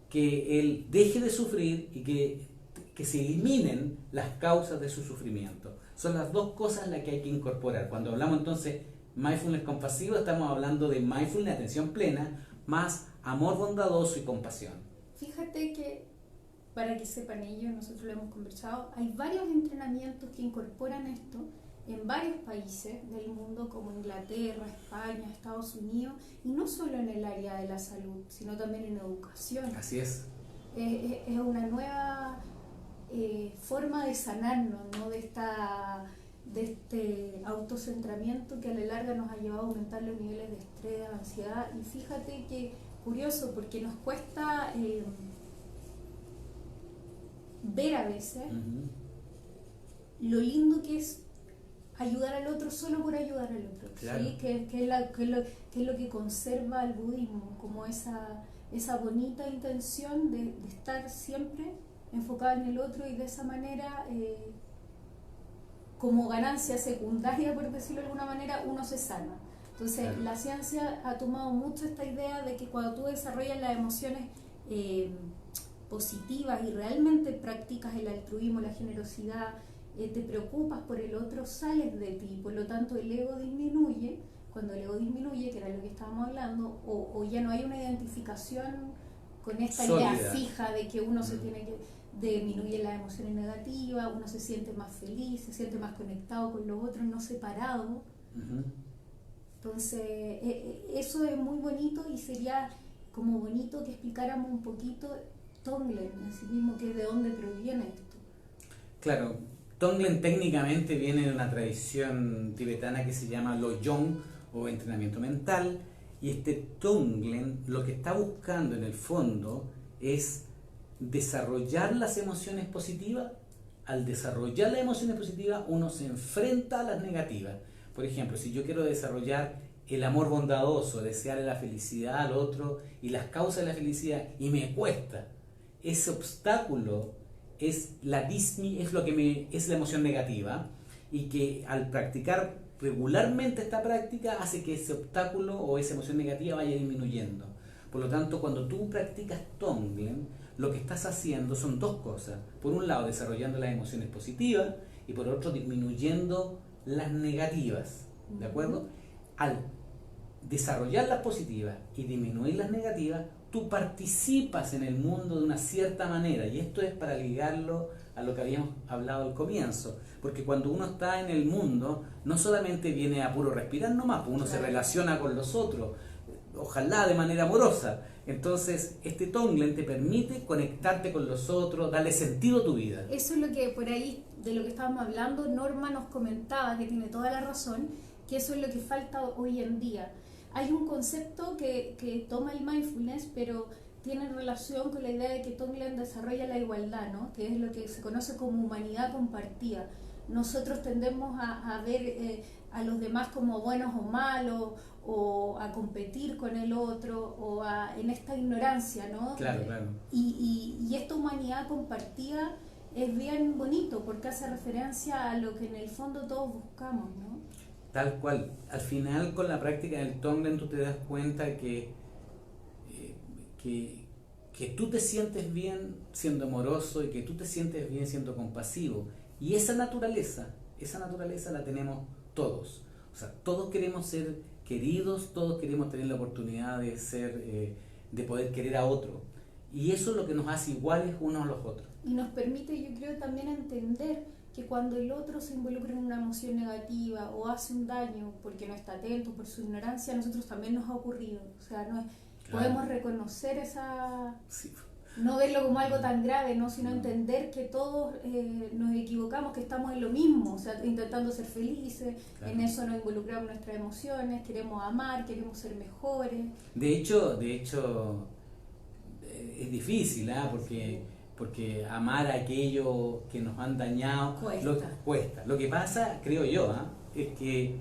que él deje de sufrir y que se eliminen las causas de su sufrimiento. Son las dos cosas las que hay que incorporar. Cuando hablamos entonces mindfulness compasivo, estamos hablando de mindfulness, atención plena, más amor bondadoso y compasión. Fíjate que, para que sepan ellos, nosotros lo hemos conversado, hay varios entrenamientos que incorporan esto en varios países del mundo, como Inglaterra, España, Estados Unidos, y no solo en el área de la salud, sino también en educación. Así es. Es una nueva forma de sanarnos, ¿no? de este autocentramiento que a la larga nos ha llevado a aumentar los niveles de estrés, de ansiedad. Y fíjate que curioso, porque nos cuesta ver a veces lo lindo que es ayudar al otro solo por ayudar al otro, claro. ¿sí? que es lo que conserva el budismo, como esa bonita intención de estar siempre enfocada en el otro, y de esa manera, como ganancia secundaria, por decirlo de alguna manera, uno se sana. Entonces, claro. La ciencia ha tomado mucho esta idea de que cuando tú desarrollas las emociones positivas y realmente practicas el altruismo, la generosidad, te preocupas por el otro, sales de ti, por lo tanto el ego disminuye. Cuando el ego disminuye, que era lo que estábamos hablando, o ya no hay una identificación con esta sólida idea fija de que uno se tiene que disminuir las emociones negativas, uno se siente más feliz, se siente más conectado con los otros, no separado. Entonces, eso es muy bonito, y sería como bonito que explicáramos un poquito Tonglen en sí mismo, que es de dónde proviene esto. Claro, Tonglen técnicamente viene de una tradición tibetana que se llama Lojong, o entrenamiento mental, y este Tonglen lo que está buscando en el fondo es desarrollar las emociones positivas. Al desarrollar las emociones positivas, uno se enfrenta a las negativas. Por ejemplo, si yo quiero desarrollar el amor bondadoso, desearle la felicidad al otro y las causas de la felicidad, y me cuesta, ese obstáculo es la emoción negativa, y que al practicar regularmente esta práctica hace que ese obstáculo o esa emoción negativa vaya disminuyendo. Por lo tanto, cuando tú practicas Tonglen, lo que estás haciendo son dos cosas. Por un lado, desarrollando las emociones positivas, y por otro, disminuyendo las negativas. ¿De acuerdo? Al desarrollar las positivas y disminuir las negativas, tú participas en el mundo de una cierta manera, y esto es para ligarlo a lo que habíamos hablado al comienzo, porque cuando uno está en el mundo, no solamente viene a puro respirar nomás, uno se relaciona con los otros, ojalá de manera amorosa. Entonces, este Tonglen te permite conectarte con los otros, darle sentido a tu vida. Eso es lo que, por ahí, de lo que estábamos hablando, Norma nos comentaba, que tiene toda la razón, que eso es lo que falta hoy en día. Hay un concepto que toma el mindfulness, pero tiene relación con la idea de que Tonglen desarrolla la igualdad, ¿no? Que es lo que se conoce como humanidad compartida. Nosotros tendemos a ver a los demás como buenos o malos, o a competir con el otro, o en esta ignorancia, ¿no? Claro. Y esta humanidad compartida es bien bonito, porque hace referencia a lo que en el fondo todos buscamos, ¿no? Tal cual. Al final, con la práctica del Tonglen, tú te das cuenta que que, que tú te sientes bien siendo amoroso y que tú te sientes bien siendo compasivo. Y esa naturaleza la tenemos todos. O sea, todos queremos ser queridos, todos queremos tener la oportunidad de ser, de poder querer a otro. Y eso es lo que nos hace iguales unos a los otros. Y nos permite, yo creo, también entender que cuando el otro se involucra en una emoción negativa o hace un daño porque no está atento, por su ignorancia, a nosotros también nos ha ocurrido. O sea, no es, claro, podemos reconocer esa... Sí. No verlo como algo tan grave, ¿no? Sino entender que todos nos equivocamos, que estamos en lo mismo, o sea, intentando ser felices, claro. En eso nos involucramos nuestras emociones, queremos amar, queremos ser mejores. De hecho es difícil, ¿eh? Porque amar a aquello que nos han dañado cuesta. Lo que pasa, creo yo, es que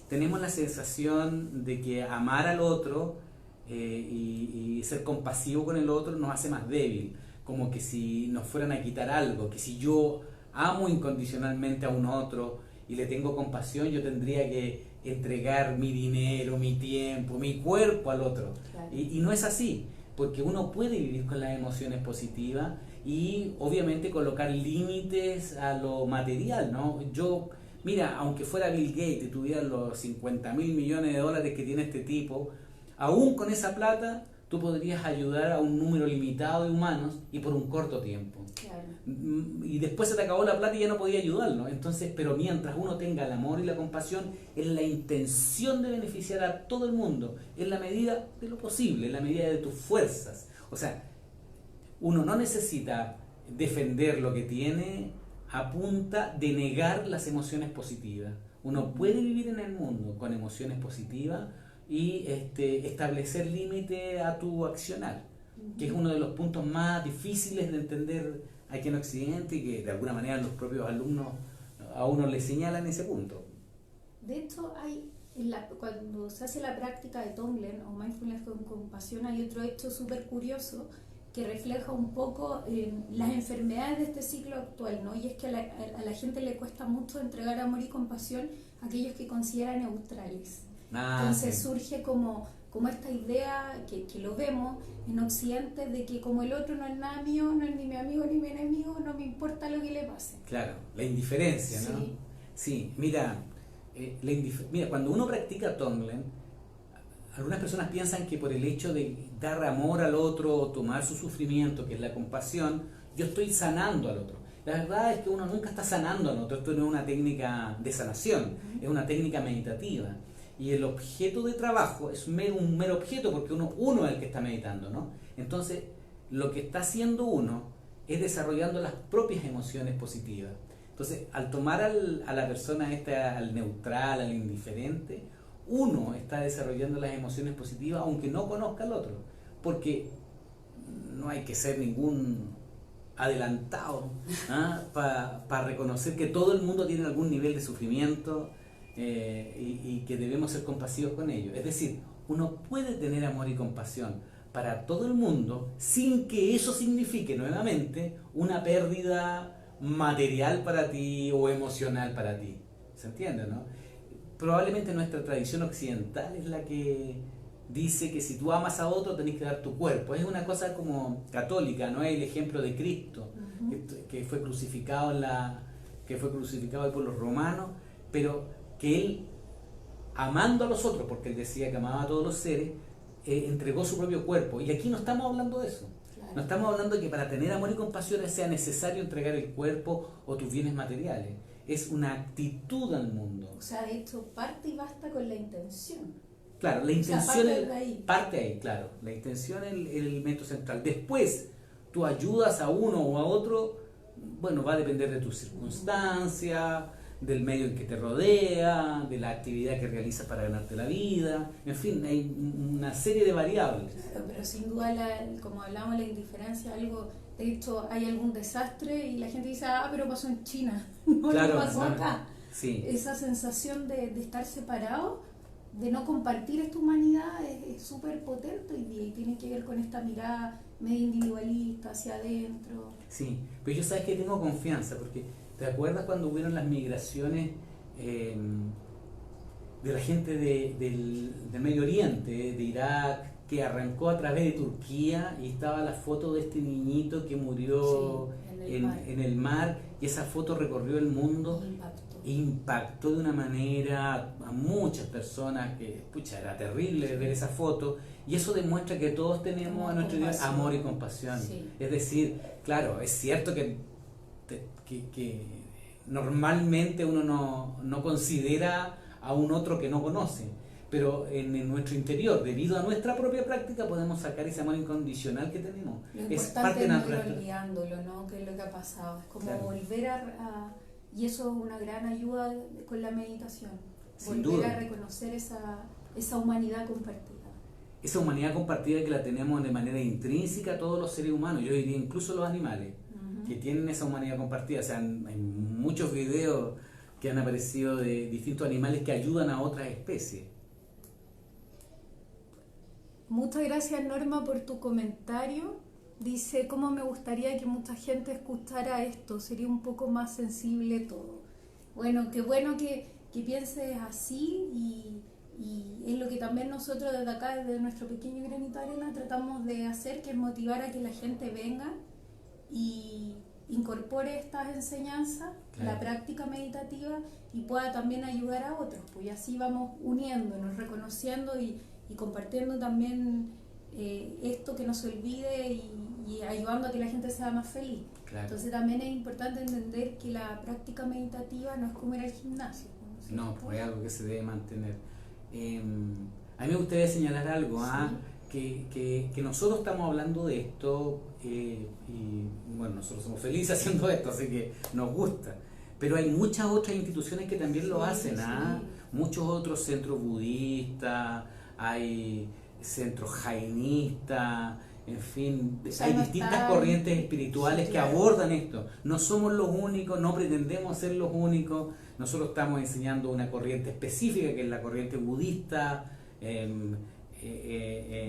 tenemos la sensación de que amar al otro y ser compasivo con el otro nos hace más débil, como que si nos fueran a quitar algo, que si yo amo incondicionalmente a un otro y le tengo compasión, yo tendría que entregar mi dinero, mi tiempo, mi cuerpo al otro. Claro. Y no es así, porque uno puede vivir con las emociones positivas y obviamente colocar límites a lo material, ¿no? Mira, aunque fuera Bill Gates y tuviera los 50.000 millones de dólares que tiene este tipo, aún con esa plata tú podrías ayudar a un número limitado de humanos y por un corto tiempo. Claro. Y después se te acabó la plata y ya no podía ayudarlo. Entonces, pero mientras uno tenga el amor y la compasión, es la intención de beneficiar a todo el mundo, en la medida de lo posible, en la medida de tus fuerzas. O sea, uno no necesita defender lo que tiene a punta de negar las emociones positivas. Uno puede vivir en el mundo con emociones positivas y establecer límite a tu accionar, que es uno de los puntos más difíciles de entender aquí en Occidente y que de alguna manera los propios alumnos a uno le señalan ese punto. De hecho, cuando se hace la práctica de Tonglen o Mindfulness con Compasión, hay otro hecho súper curioso que refleja un poco las enfermedades de este ciclo actual, ¿no? Y es que a la gente le cuesta mucho entregar amor y compasión a aquellos que considera neutrales. Entonces sí. Surge como esta idea que lo vemos en Occidente de que como el otro no es nada mío, no es ni mi amigo ni mi enemigo, no me importa lo que le pase. Claro, la indiferencia, ¿no? Sí, sí, mira, cuando uno practica Tonglen, algunas personas piensan que por el hecho de dar amor al otro o tomar su sufrimiento, que es la compasión, yo estoy sanando al otro. La verdad es que uno nunca está sanando al otro, esto no es una técnica de sanación, es una técnica meditativa. Y el objeto de trabajo es un mero objeto porque uno es el que está meditando, ¿no? Entonces, lo que está haciendo uno es desarrollando las propias emociones positivas. Entonces, al tomar a la persona al neutral, al indiferente, uno está desarrollando las emociones positivas aunque no conozca al otro. Porque no hay que ser ningún adelantado para reconocer que todo el mundo tiene algún nivel de sufrimiento, y que debemos ser compasivos con ellos. Es decir, uno puede tener amor y compasión para todo el mundo sin que eso signifique nuevamente una pérdida material para ti o emocional para ti. ¿Se entiende, no? Probablemente nuestra tradición occidental es la que dice que si tú amas a otro tenés que dar tu cuerpo. Es una cosa como católica, ¿no? Es el ejemplo de Cristo, que fue crucificado por los romanos, pero que él, amando a los otros, porque él decía que amaba a todos los seres, entregó su propio cuerpo. Y aquí no estamos hablando de eso. Claro. No estamos hablando de que para tener amor y compasión sea necesario entregar el cuerpo o tus bienes materiales. Es una actitud al mundo. O sea, de hecho, parte y basta con la intención. Claro, la intención parte ahí, claro. La intención es el elemento central. Después, tú ayudas a uno o a otro, bueno, va a depender de tus circunstancias, del medio en que te rodea, de la actividad que realizas para ganarte la vida, en fin, hay una serie de variables. Claro, pero sin duda, como hablamos, la indiferencia, de hecho hay algún desastre y la gente dice, pero pasó en China, no pasó acá. Sí. Esa sensación de estar separado, de no compartir esta humanidad es súper potente hoy día y tiene que ver con esta mirada medio individualista hacia adentro. Sí, pero yo sabes que tengo confianza porque ¿te acuerdas cuando hubieron las migraciones de la gente del Medio Oriente, de Irak, que arrancó a través de Turquía y estaba la foto de este niñito que murió en el mar, y esa foto recorrió el mundo, impactó de una manera a muchas personas, que pucha, era terrible ver esa foto, y eso demuestra que todos tenemos a nuestro Dios amor y compasión. Es decir, claro, es cierto que normalmente uno no considera a un otro que no conoce, pero en nuestro interior, debido a nuestra propia práctica, podemos sacar ese amor incondicional que tenemos. Lo es parte natural. No ir olvidándolo, ¿no? Que es lo que ha pasado. Es como volver y eso es una gran ayuda con la meditación. Volver a reconocer esa humanidad compartida. Esa humanidad compartida que la tenemos de manera intrínseca todos los seres humanos, yo diría incluso los animales, que tienen esa humanidad compartida. O sea, hay muchos videos que han aparecido de distintos animales que ayudan a otras especies. Muchas gracias, Norma, por tu comentario. Dice, cómo me gustaría que mucha gente escuchara esto, sería un poco más sensible todo. Bueno, qué bueno que pienses así, y es lo que también nosotros desde acá, desde nuestro pequeño granito de arena, tratamos de hacer, que es motivar a que la gente venga y incorpore estas enseñanzas, la práctica meditativa, y pueda también ayudar a otros. Pues así vamos uniéndonos, reconociendo y compartiendo también esto, que no se olvide, y ayudando a que la gente sea más feliz. Entonces también es importante entender que la práctica meditativa no es como ir al gimnasio. No, pues es algo que se debe mantener. A mí me gustaría señalar algo, que nosotros estamos hablando de esto, y bueno, nosotros somos felices haciendo esto, así que nos gusta. Pero hay muchas otras instituciones que también lo hacen, muchos otros centros budistas, hay centros jainistas, en fin, hay distintas corrientes espirituales que abordan esto. No somos los únicos, no pretendemos ser los únicos. Nosotros estamos enseñando una corriente específica, que es la corriente budista.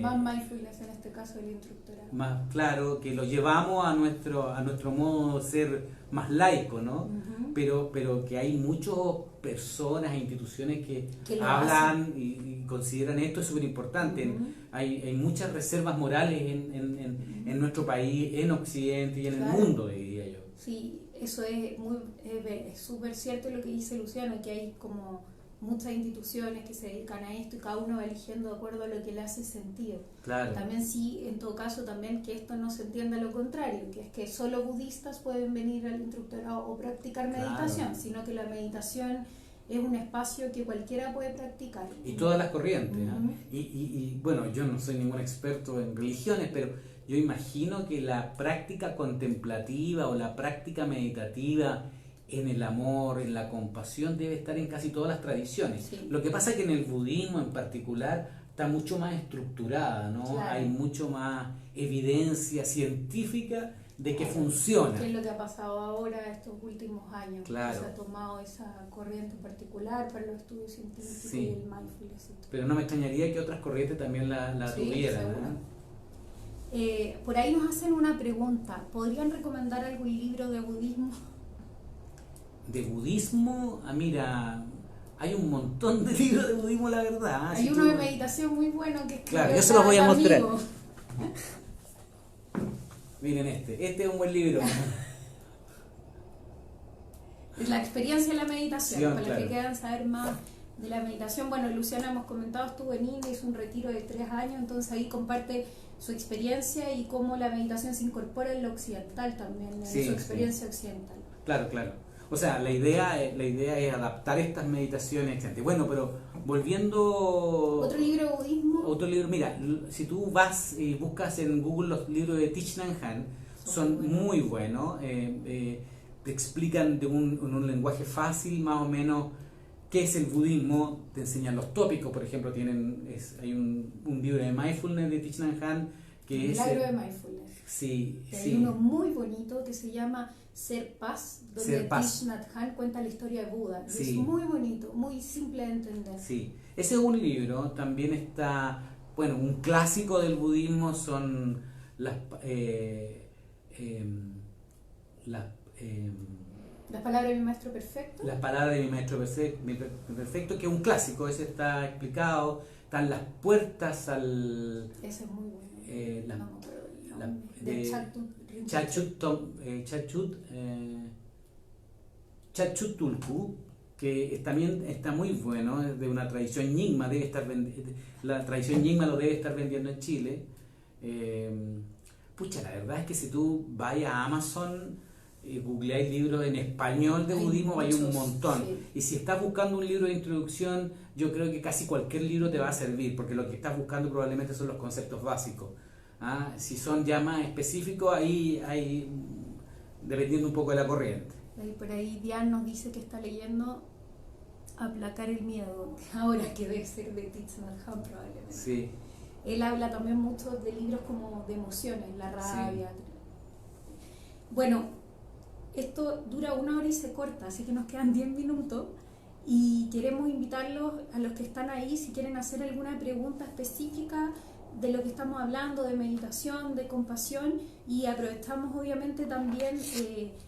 Más mindfulness en este caso del instructorado. Más claro, que lo llevamos a nuestro modo de ser más laico, ¿no? Pero que hay muchas personas e instituciones que hablan y consideran esto es súper importante. Hay muchas reservas morales en nuestro país, en Occidente y en el mundo, diría yo. Sí, eso es súper cierto lo que dice Luciano, que hay como muchas instituciones que se dedican a esto, y cada uno va eligiendo de acuerdo a lo que le hace sentido. También sí, en todo caso, también que esto no se entienda lo contrario, que es que solo budistas pueden venir al instructorado o practicar meditación, sino que la meditación es un espacio que cualquiera puede practicar. Y todas las corrientes. Y bueno, yo no soy ningún experto en religiones, pero yo imagino que la práctica contemplativa o la práctica meditativa en el amor, en la compasión, debe estar en casi todas las tradiciones. Lo que pasa es que en el budismo en particular está mucho más estructurada, ¿no? Hay mucho más evidencia científica de que funciona. ¿Qué es lo que ha pasado ahora estos últimos años? Se ha tomado esa corriente en particular para los estudios científicos y el mindfulness. Pero no me extrañaría que otras corrientes también la tuvieran, ¿no? Por ahí nos hacen una pregunta. ¿Podrían recomendar algún libro de budismo? De budismo, mira, hay un montón de libros de budismo, la verdad. Hay uno de meditación muy bueno que claro, yo se los voy a mostrar. Miren este es un buen libro. Es la experiencia de la meditación, para los que quieran saber más de la meditación. Bueno, Luciana, hemos comentado, estuvo en India, hizo un retiro de 3 años, entonces ahí comparte su experiencia y cómo la meditación se incorpora en lo occidental también, en su experiencia occidental. Claro. O sea, la idea es adaptar estas meditaciones. Bueno, pero volviendo... ¿Otro libro de budismo? Otro libro, mira, si tú vas y buscas en Google los libros de Thich Nhat Hanh, son muy buenos. Te explican de un lenguaje fácil, más o menos, qué es el budismo. Te enseñan los tópicos, por ejemplo, hay un libro de mindfulness de Thich Nhat Hanh, que es... Milagro de mindfulness. Hay uno muy bonito que se llama Ser Paz, donde Thich Nhat Hanh cuenta la historia de Buda. Es muy bonito, muy simple de entender. Ese es un libro. También está, bueno, un clásico del budismo son Las palabras de mi maestro perfecto. Las palabras de mi maestro perfecto, que es un clásico, ese está explicado, están las puertas al... Ese es muy bueno. No me acuerdo el nombre. De Chachutulku, que también está muy bueno, es de una tradición Nyingma, la tradición Nyingma lo debe estar vendiendo en Chile. Pucha, la verdad es que si tú vas a Amazon, googleáis libros en español de budismo, hay un montón. Sí. Y si estás buscando un libro de introducción, yo creo que casi cualquier libro te va a servir, porque lo que estás buscando probablemente son los conceptos básicos. Si son ya más específicos, ahí hay, dependiendo un poco de la corriente. Por ahí Diane nos dice que está leyendo Aplacar el miedo, ahora que debe ser de Thich Nhat Hanh probablemente. Sí. Él habla también mucho de libros como de emociones, la rabia. Sí. Bueno, esto dura 1 hora y se corta, así que nos quedan 10 minutos y queremos invitarlos a los que están ahí, si quieren hacer alguna pregunta específica de lo que estamos hablando, de meditación, de compasión, y aprovechamos obviamente también,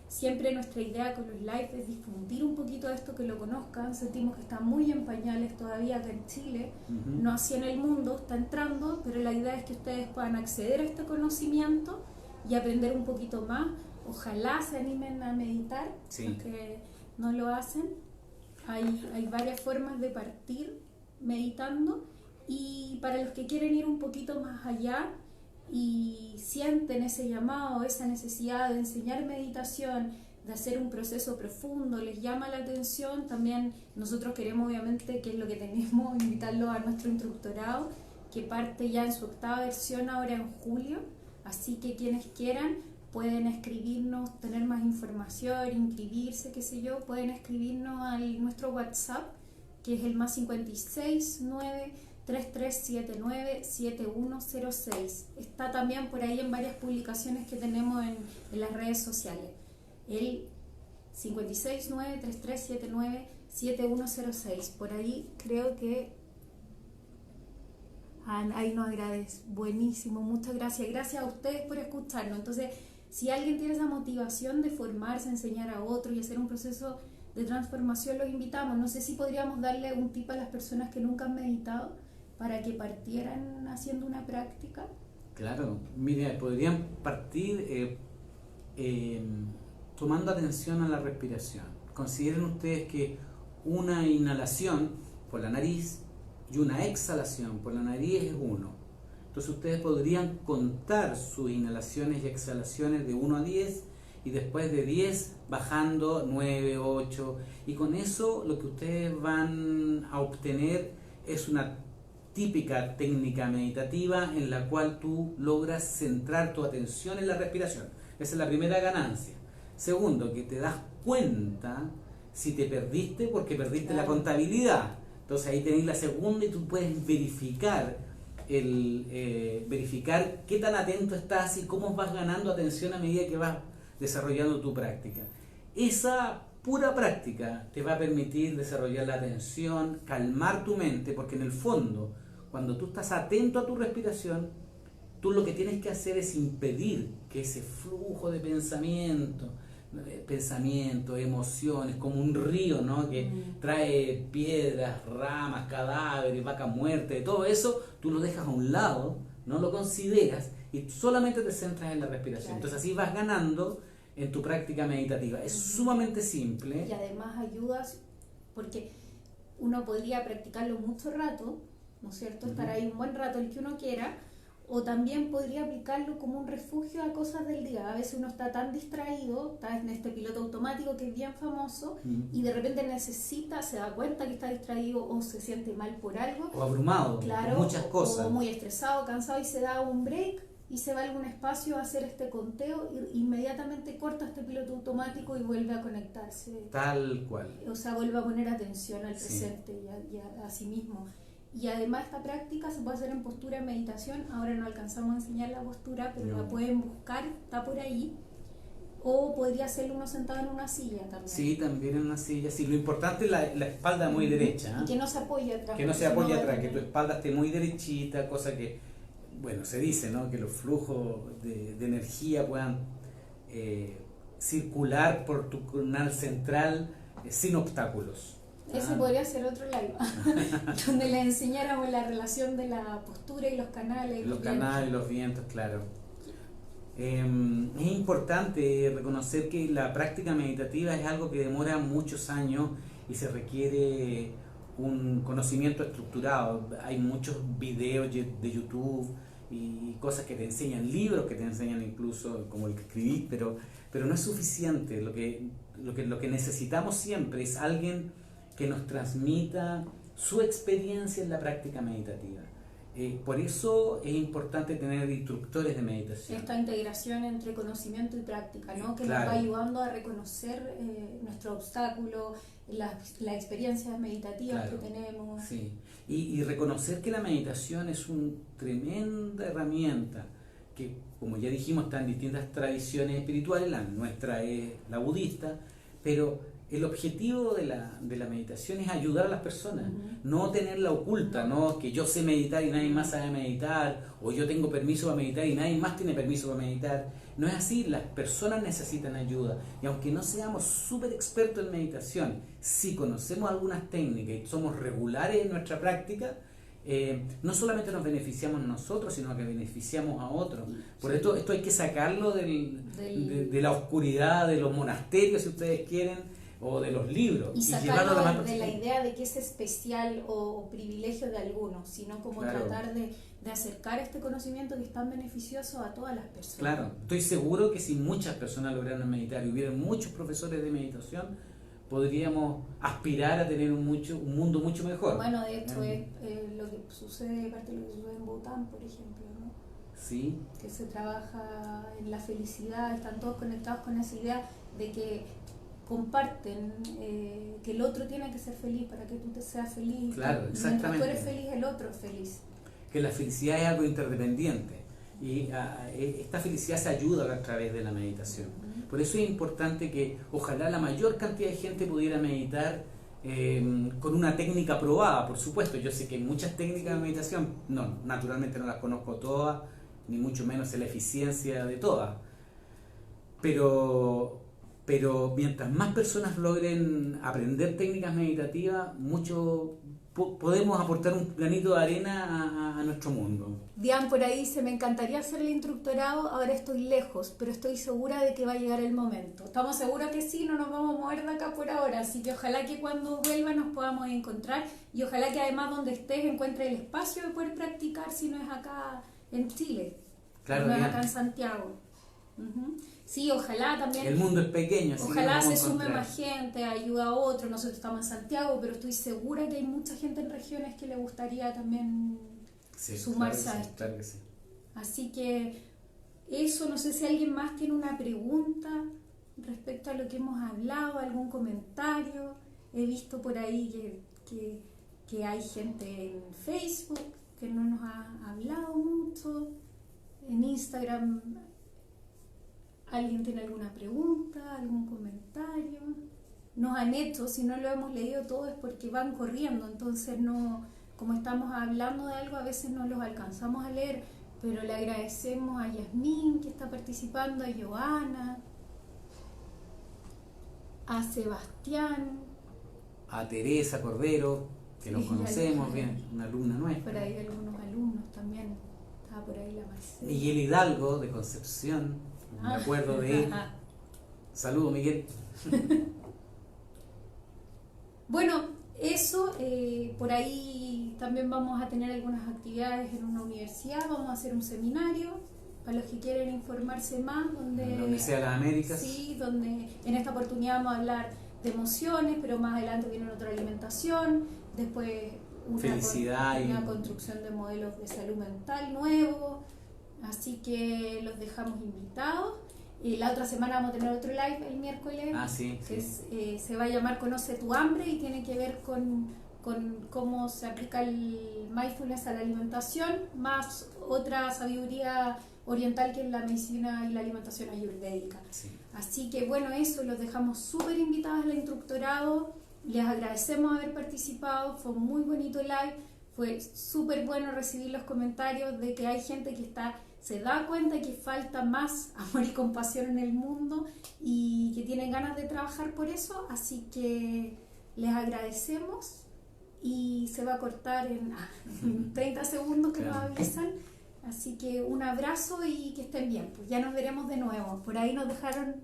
siempre nuestra idea con los lives es difundir un poquito de esto, que lo conozcan. Sentimos que está muy en pañales todavía acá en Chile, no así en el mundo, está entrando, pero la idea es que ustedes puedan acceder a este conocimiento y aprender un poquito más. Ojalá se animen a meditar, sí. Los que no lo hacen. Hay varias formas de partir meditando. Y para los que quieren ir un poquito más allá y sienten ese llamado, esa necesidad de enseñar meditación, de hacer un proceso profundo, les llama la atención, también nosotros queremos, obviamente, que es lo que tenemos, invitarlos a nuestro instructorado, que parte ya en su 8ª versión ahora en julio, así que quienes quieran pueden escribirnos, tener más información, inscribirse, qué sé yo, pueden escribirnos a nuestro WhatsApp, que es el +569 3379-7106. Está también por ahí en varias publicaciones que tenemos en las redes sociales. El 569-3379-7106. Por ahí creo que ahí nos agradece. Buenísimo, muchas gracias. Gracias a ustedes por escucharnos. Entonces, si alguien tiene esa motivación de formarse, enseñar a otros y hacer un proceso de transformación, los invitamos. No sé si podríamos darle un tip a las personas que nunca han meditado para que partieran haciendo una práctica. Claro, mira, podrían partir tomando atención a la respiración. Consideren ustedes que una inhalación por la nariz y una exhalación por la nariz es 1. Entonces ustedes podrían contar sus inhalaciones y exhalaciones de 1 a 10 y después de 10 bajando 9, 8, y con eso lo que ustedes van a obtener es una típica técnica meditativa en la cual tú logras centrar tu atención en la respiración. Esa es la primera ganancia. Segundo, que te das cuenta si te perdiste, porque perdiste la contabilidad. Entonces ahí tenés la segunda y tú puedes verificar qué tan atento estás y cómo vas ganando atención a medida que vas desarrollando tu práctica. Esa pura práctica te va a permitir desarrollar la atención, calmar tu mente, porque en el fondo, cuando tú estás atento a tu respiración, tú lo que tienes que hacer es impedir que ese flujo de pensamiento, emociones, como un río, ¿no? Que trae piedras, ramas, cadáveres, vacas muertas, todo eso, tú lo dejas a un lado, no lo consideras y solamente te centras en la respiración. Claro. Entonces así vas ganando en tu práctica meditativa. Es sumamente simple. Y además ayudas, porque uno podría practicarlo mucho rato, ¿no es cierto? Estar ahí un buen rato, el que uno quiera, o también podría aplicarlo como un refugio a cosas del día. A veces uno está tan distraído, está en este piloto automático que es bien famoso, y de repente se da cuenta que está distraído o se siente mal por algo. O abrumado, claro, por muchas cosas. O muy estresado, cansado, y se da un break y se va a algún espacio a hacer este conteo y inmediatamente corta este piloto automático y vuelve a conectarse. Tal cual. O sea, vuelve a poner atención al presente y a sí mismo. Y además esta práctica se puede hacer en postura de meditación. Ahora no alcanzamos a enseñar la postura, pero la pueden buscar, está por ahí. O podría hacerlo uno sentado en una silla también. Sí, también en una silla. Sí, lo importante es la espalda muy derecha. Y que no se apoye atrás. Que no se apoye atrás, que tu espalda esté muy derechita, cosa que, bueno, se dice, ¿no? Que los flujos de energía puedan circular por tu canal central sin obstáculos. Ese podría ser otro live, donde le enseñáramos la relación de la postura y los canales. Los canales, los vientos, claro. Es importante reconocer que la práctica meditativa es algo que demora muchos años y se requiere un conocimiento estructurado. Hay muchos videos de YouTube y cosas que te enseñan, libros que te enseñan incluso, como el que escribí, pero no es suficiente. Lo que necesitamos siempre es alguien que nos transmita su experiencia en la práctica meditativa. Por eso es importante tener instructores de meditación. Esta integración entre conocimiento y práctica, ¿no? Que claro, nos va ayudando a reconocer nuestro obstáculo, las experiencias meditativas claro, que tenemos. Sí. Y reconocer que la meditación es una tremenda herramienta que, como ya dijimos, está en distintas tradiciones espirituales. La nuestra es la budista, pero el objetivo de la meditación es ayudar a las personas, no tenerla oculta, no que yo sé meditar y nadie más sabe meditar, o yo tengo permiso para meditar y nadie más tiene permiso para meditar. No es así, las personas necesitan ayuda, y aunque no seamos súper expertos en meditación, si conocemos algunas técnicas y somos regulares en nuestra práctica, no solamente nos beneficiamos nosotros, sino que beneficiamos a otros. Por esto hay que sacarlo de la oscuridad de los monasterios, si ustedes quieren, o de los libros. Y sacarlo de la idea de que es especial o privilegio de algunos, sino como claro, tratar de acercar este conocimiento que es tan beneficioso a todas las personas. Claro, estoy seguro que si muchas personas lograran meditar y hubieran muchos profesores de meditación, podríamos aspirar a tener un mundo mucho mejor. Bueno, de hecho es lo que sucede, parte de lo que sucede en Bután, por ejemplo, ¿no? Sí. Que se trabaja en la felicidad, están todos conectados con esa idea de que comparten que el otro tiene que ser feliz para que tú te seas feliz. Claro, exactamente. Mientras tú eres feliz, el otro es feliz. Que la felicidad es algo interdependiente y esta felicidad se ayuda a través de la meditación. Por eso es importante que ojalá la mayor cantidad de gente pudiera meditar con una técnica probada, por supuesto. Yo sé que hay muchas técnicas de meditación, no, naturalmente no las conozco todas, ni mucho menos sé la eficiencia de todas, pero mientras más personas logren aprender técnicas meditativas, mucho podemos aportar un granito de arena a nuestro mundo. Diane por ahí dice, me encantaría hacer el instructorado, ahora estoy lejos, pero estoy segura de que va a llegar el momento. Estamos seguros que sí, no nos vamos a mover de acá por ahora, así que ojalá que cuando vuelva nos podamos encontrar y ojalá que además donde estés encuentres el espacio de poder practicar si no es acá en Chile, claro, no es acá en Santiago. Sí, ojalá también. El mundo es pequeño, así ojalá que se sume más gente, ayuda a otros. Nosotros estamos en Santiago, pero estoy segura que hay mucha gente en regiones que le gustaría también sumarse a esto. Claro que sí. Así que eso, no sé si alguien más tiene una pregunta respecto a lo que hemos hablado, algún comentario. He visto por ahí que hay gente en Facebook que no nos ha hablado mucho, en Instagram. ¿Alguien tiene alguna pregunta, algún comentario? Nos han hecho, si no lo hemos leído todo es porque van corriendo, entonces no, como estamos hablando de algo, a veces no los alcanzamos a leer, pero le agradecemos a Yasmín que está participando, a Joana, a Sebastián, a Teresa Cordero, que nos conocemos bien, una alumna nuestra. Por ahí algunos alumnos también, estaba por ahí la Marcela. Miguel Hidalgo, de Concepción. Me acuerdo de él. Saludos, Miguel. Bueno, eso, por ahí también vamos a tener algunas actividades en una universidad, vamos a hacer un seminario para los que quieren informarse más, donde en la Universidad de las Américas. Sí, donde en esta oportunidad vamos a hablar de emociones, pero más adelante viene otra alimentación, después una construcción de modelos de salud mental nuevos. Así que los dejamos invitados. La otra semana vamos a tener otro live el miércoles. Sí, que sí. se va a llamar Conoce tu hambre y tiene que ver con cómo se aplica el mindfulness a la alimentación, más otra sabiduría oriental que es la medicina y la alimentación ayurvédica. Sí. Así que bueno, eso, los dejamos súper invitados al instructorado. Les agradecemos haber participado, fue un muy bonito live. Fue súper bueno recibir los comentarios de que hay gente que está se da cuenta que falta más amor y compasión en el mundo y que tienen ganas de trabajar por eso, así que les agradecemos y se va a cortar en 30 segundos que nos avisan, así que un abrazo y que estén bien, pues ya nos veremos de nuevo. Por ahí nos dejaron,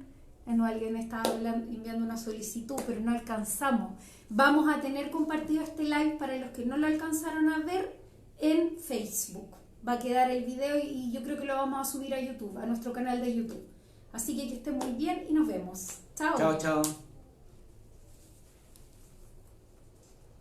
alguien estaba enviando una solicitud, pero no alcanzamos. Vamos a tener compartido este live para los que no lo alcanzaron a ver en Facebook. Va a quedar el video y yo creo que lo vamos a subir a YouTube, a nuestro canal de YouTube. Así que estén muy bien y nos vemos. Chao. Chao, chao.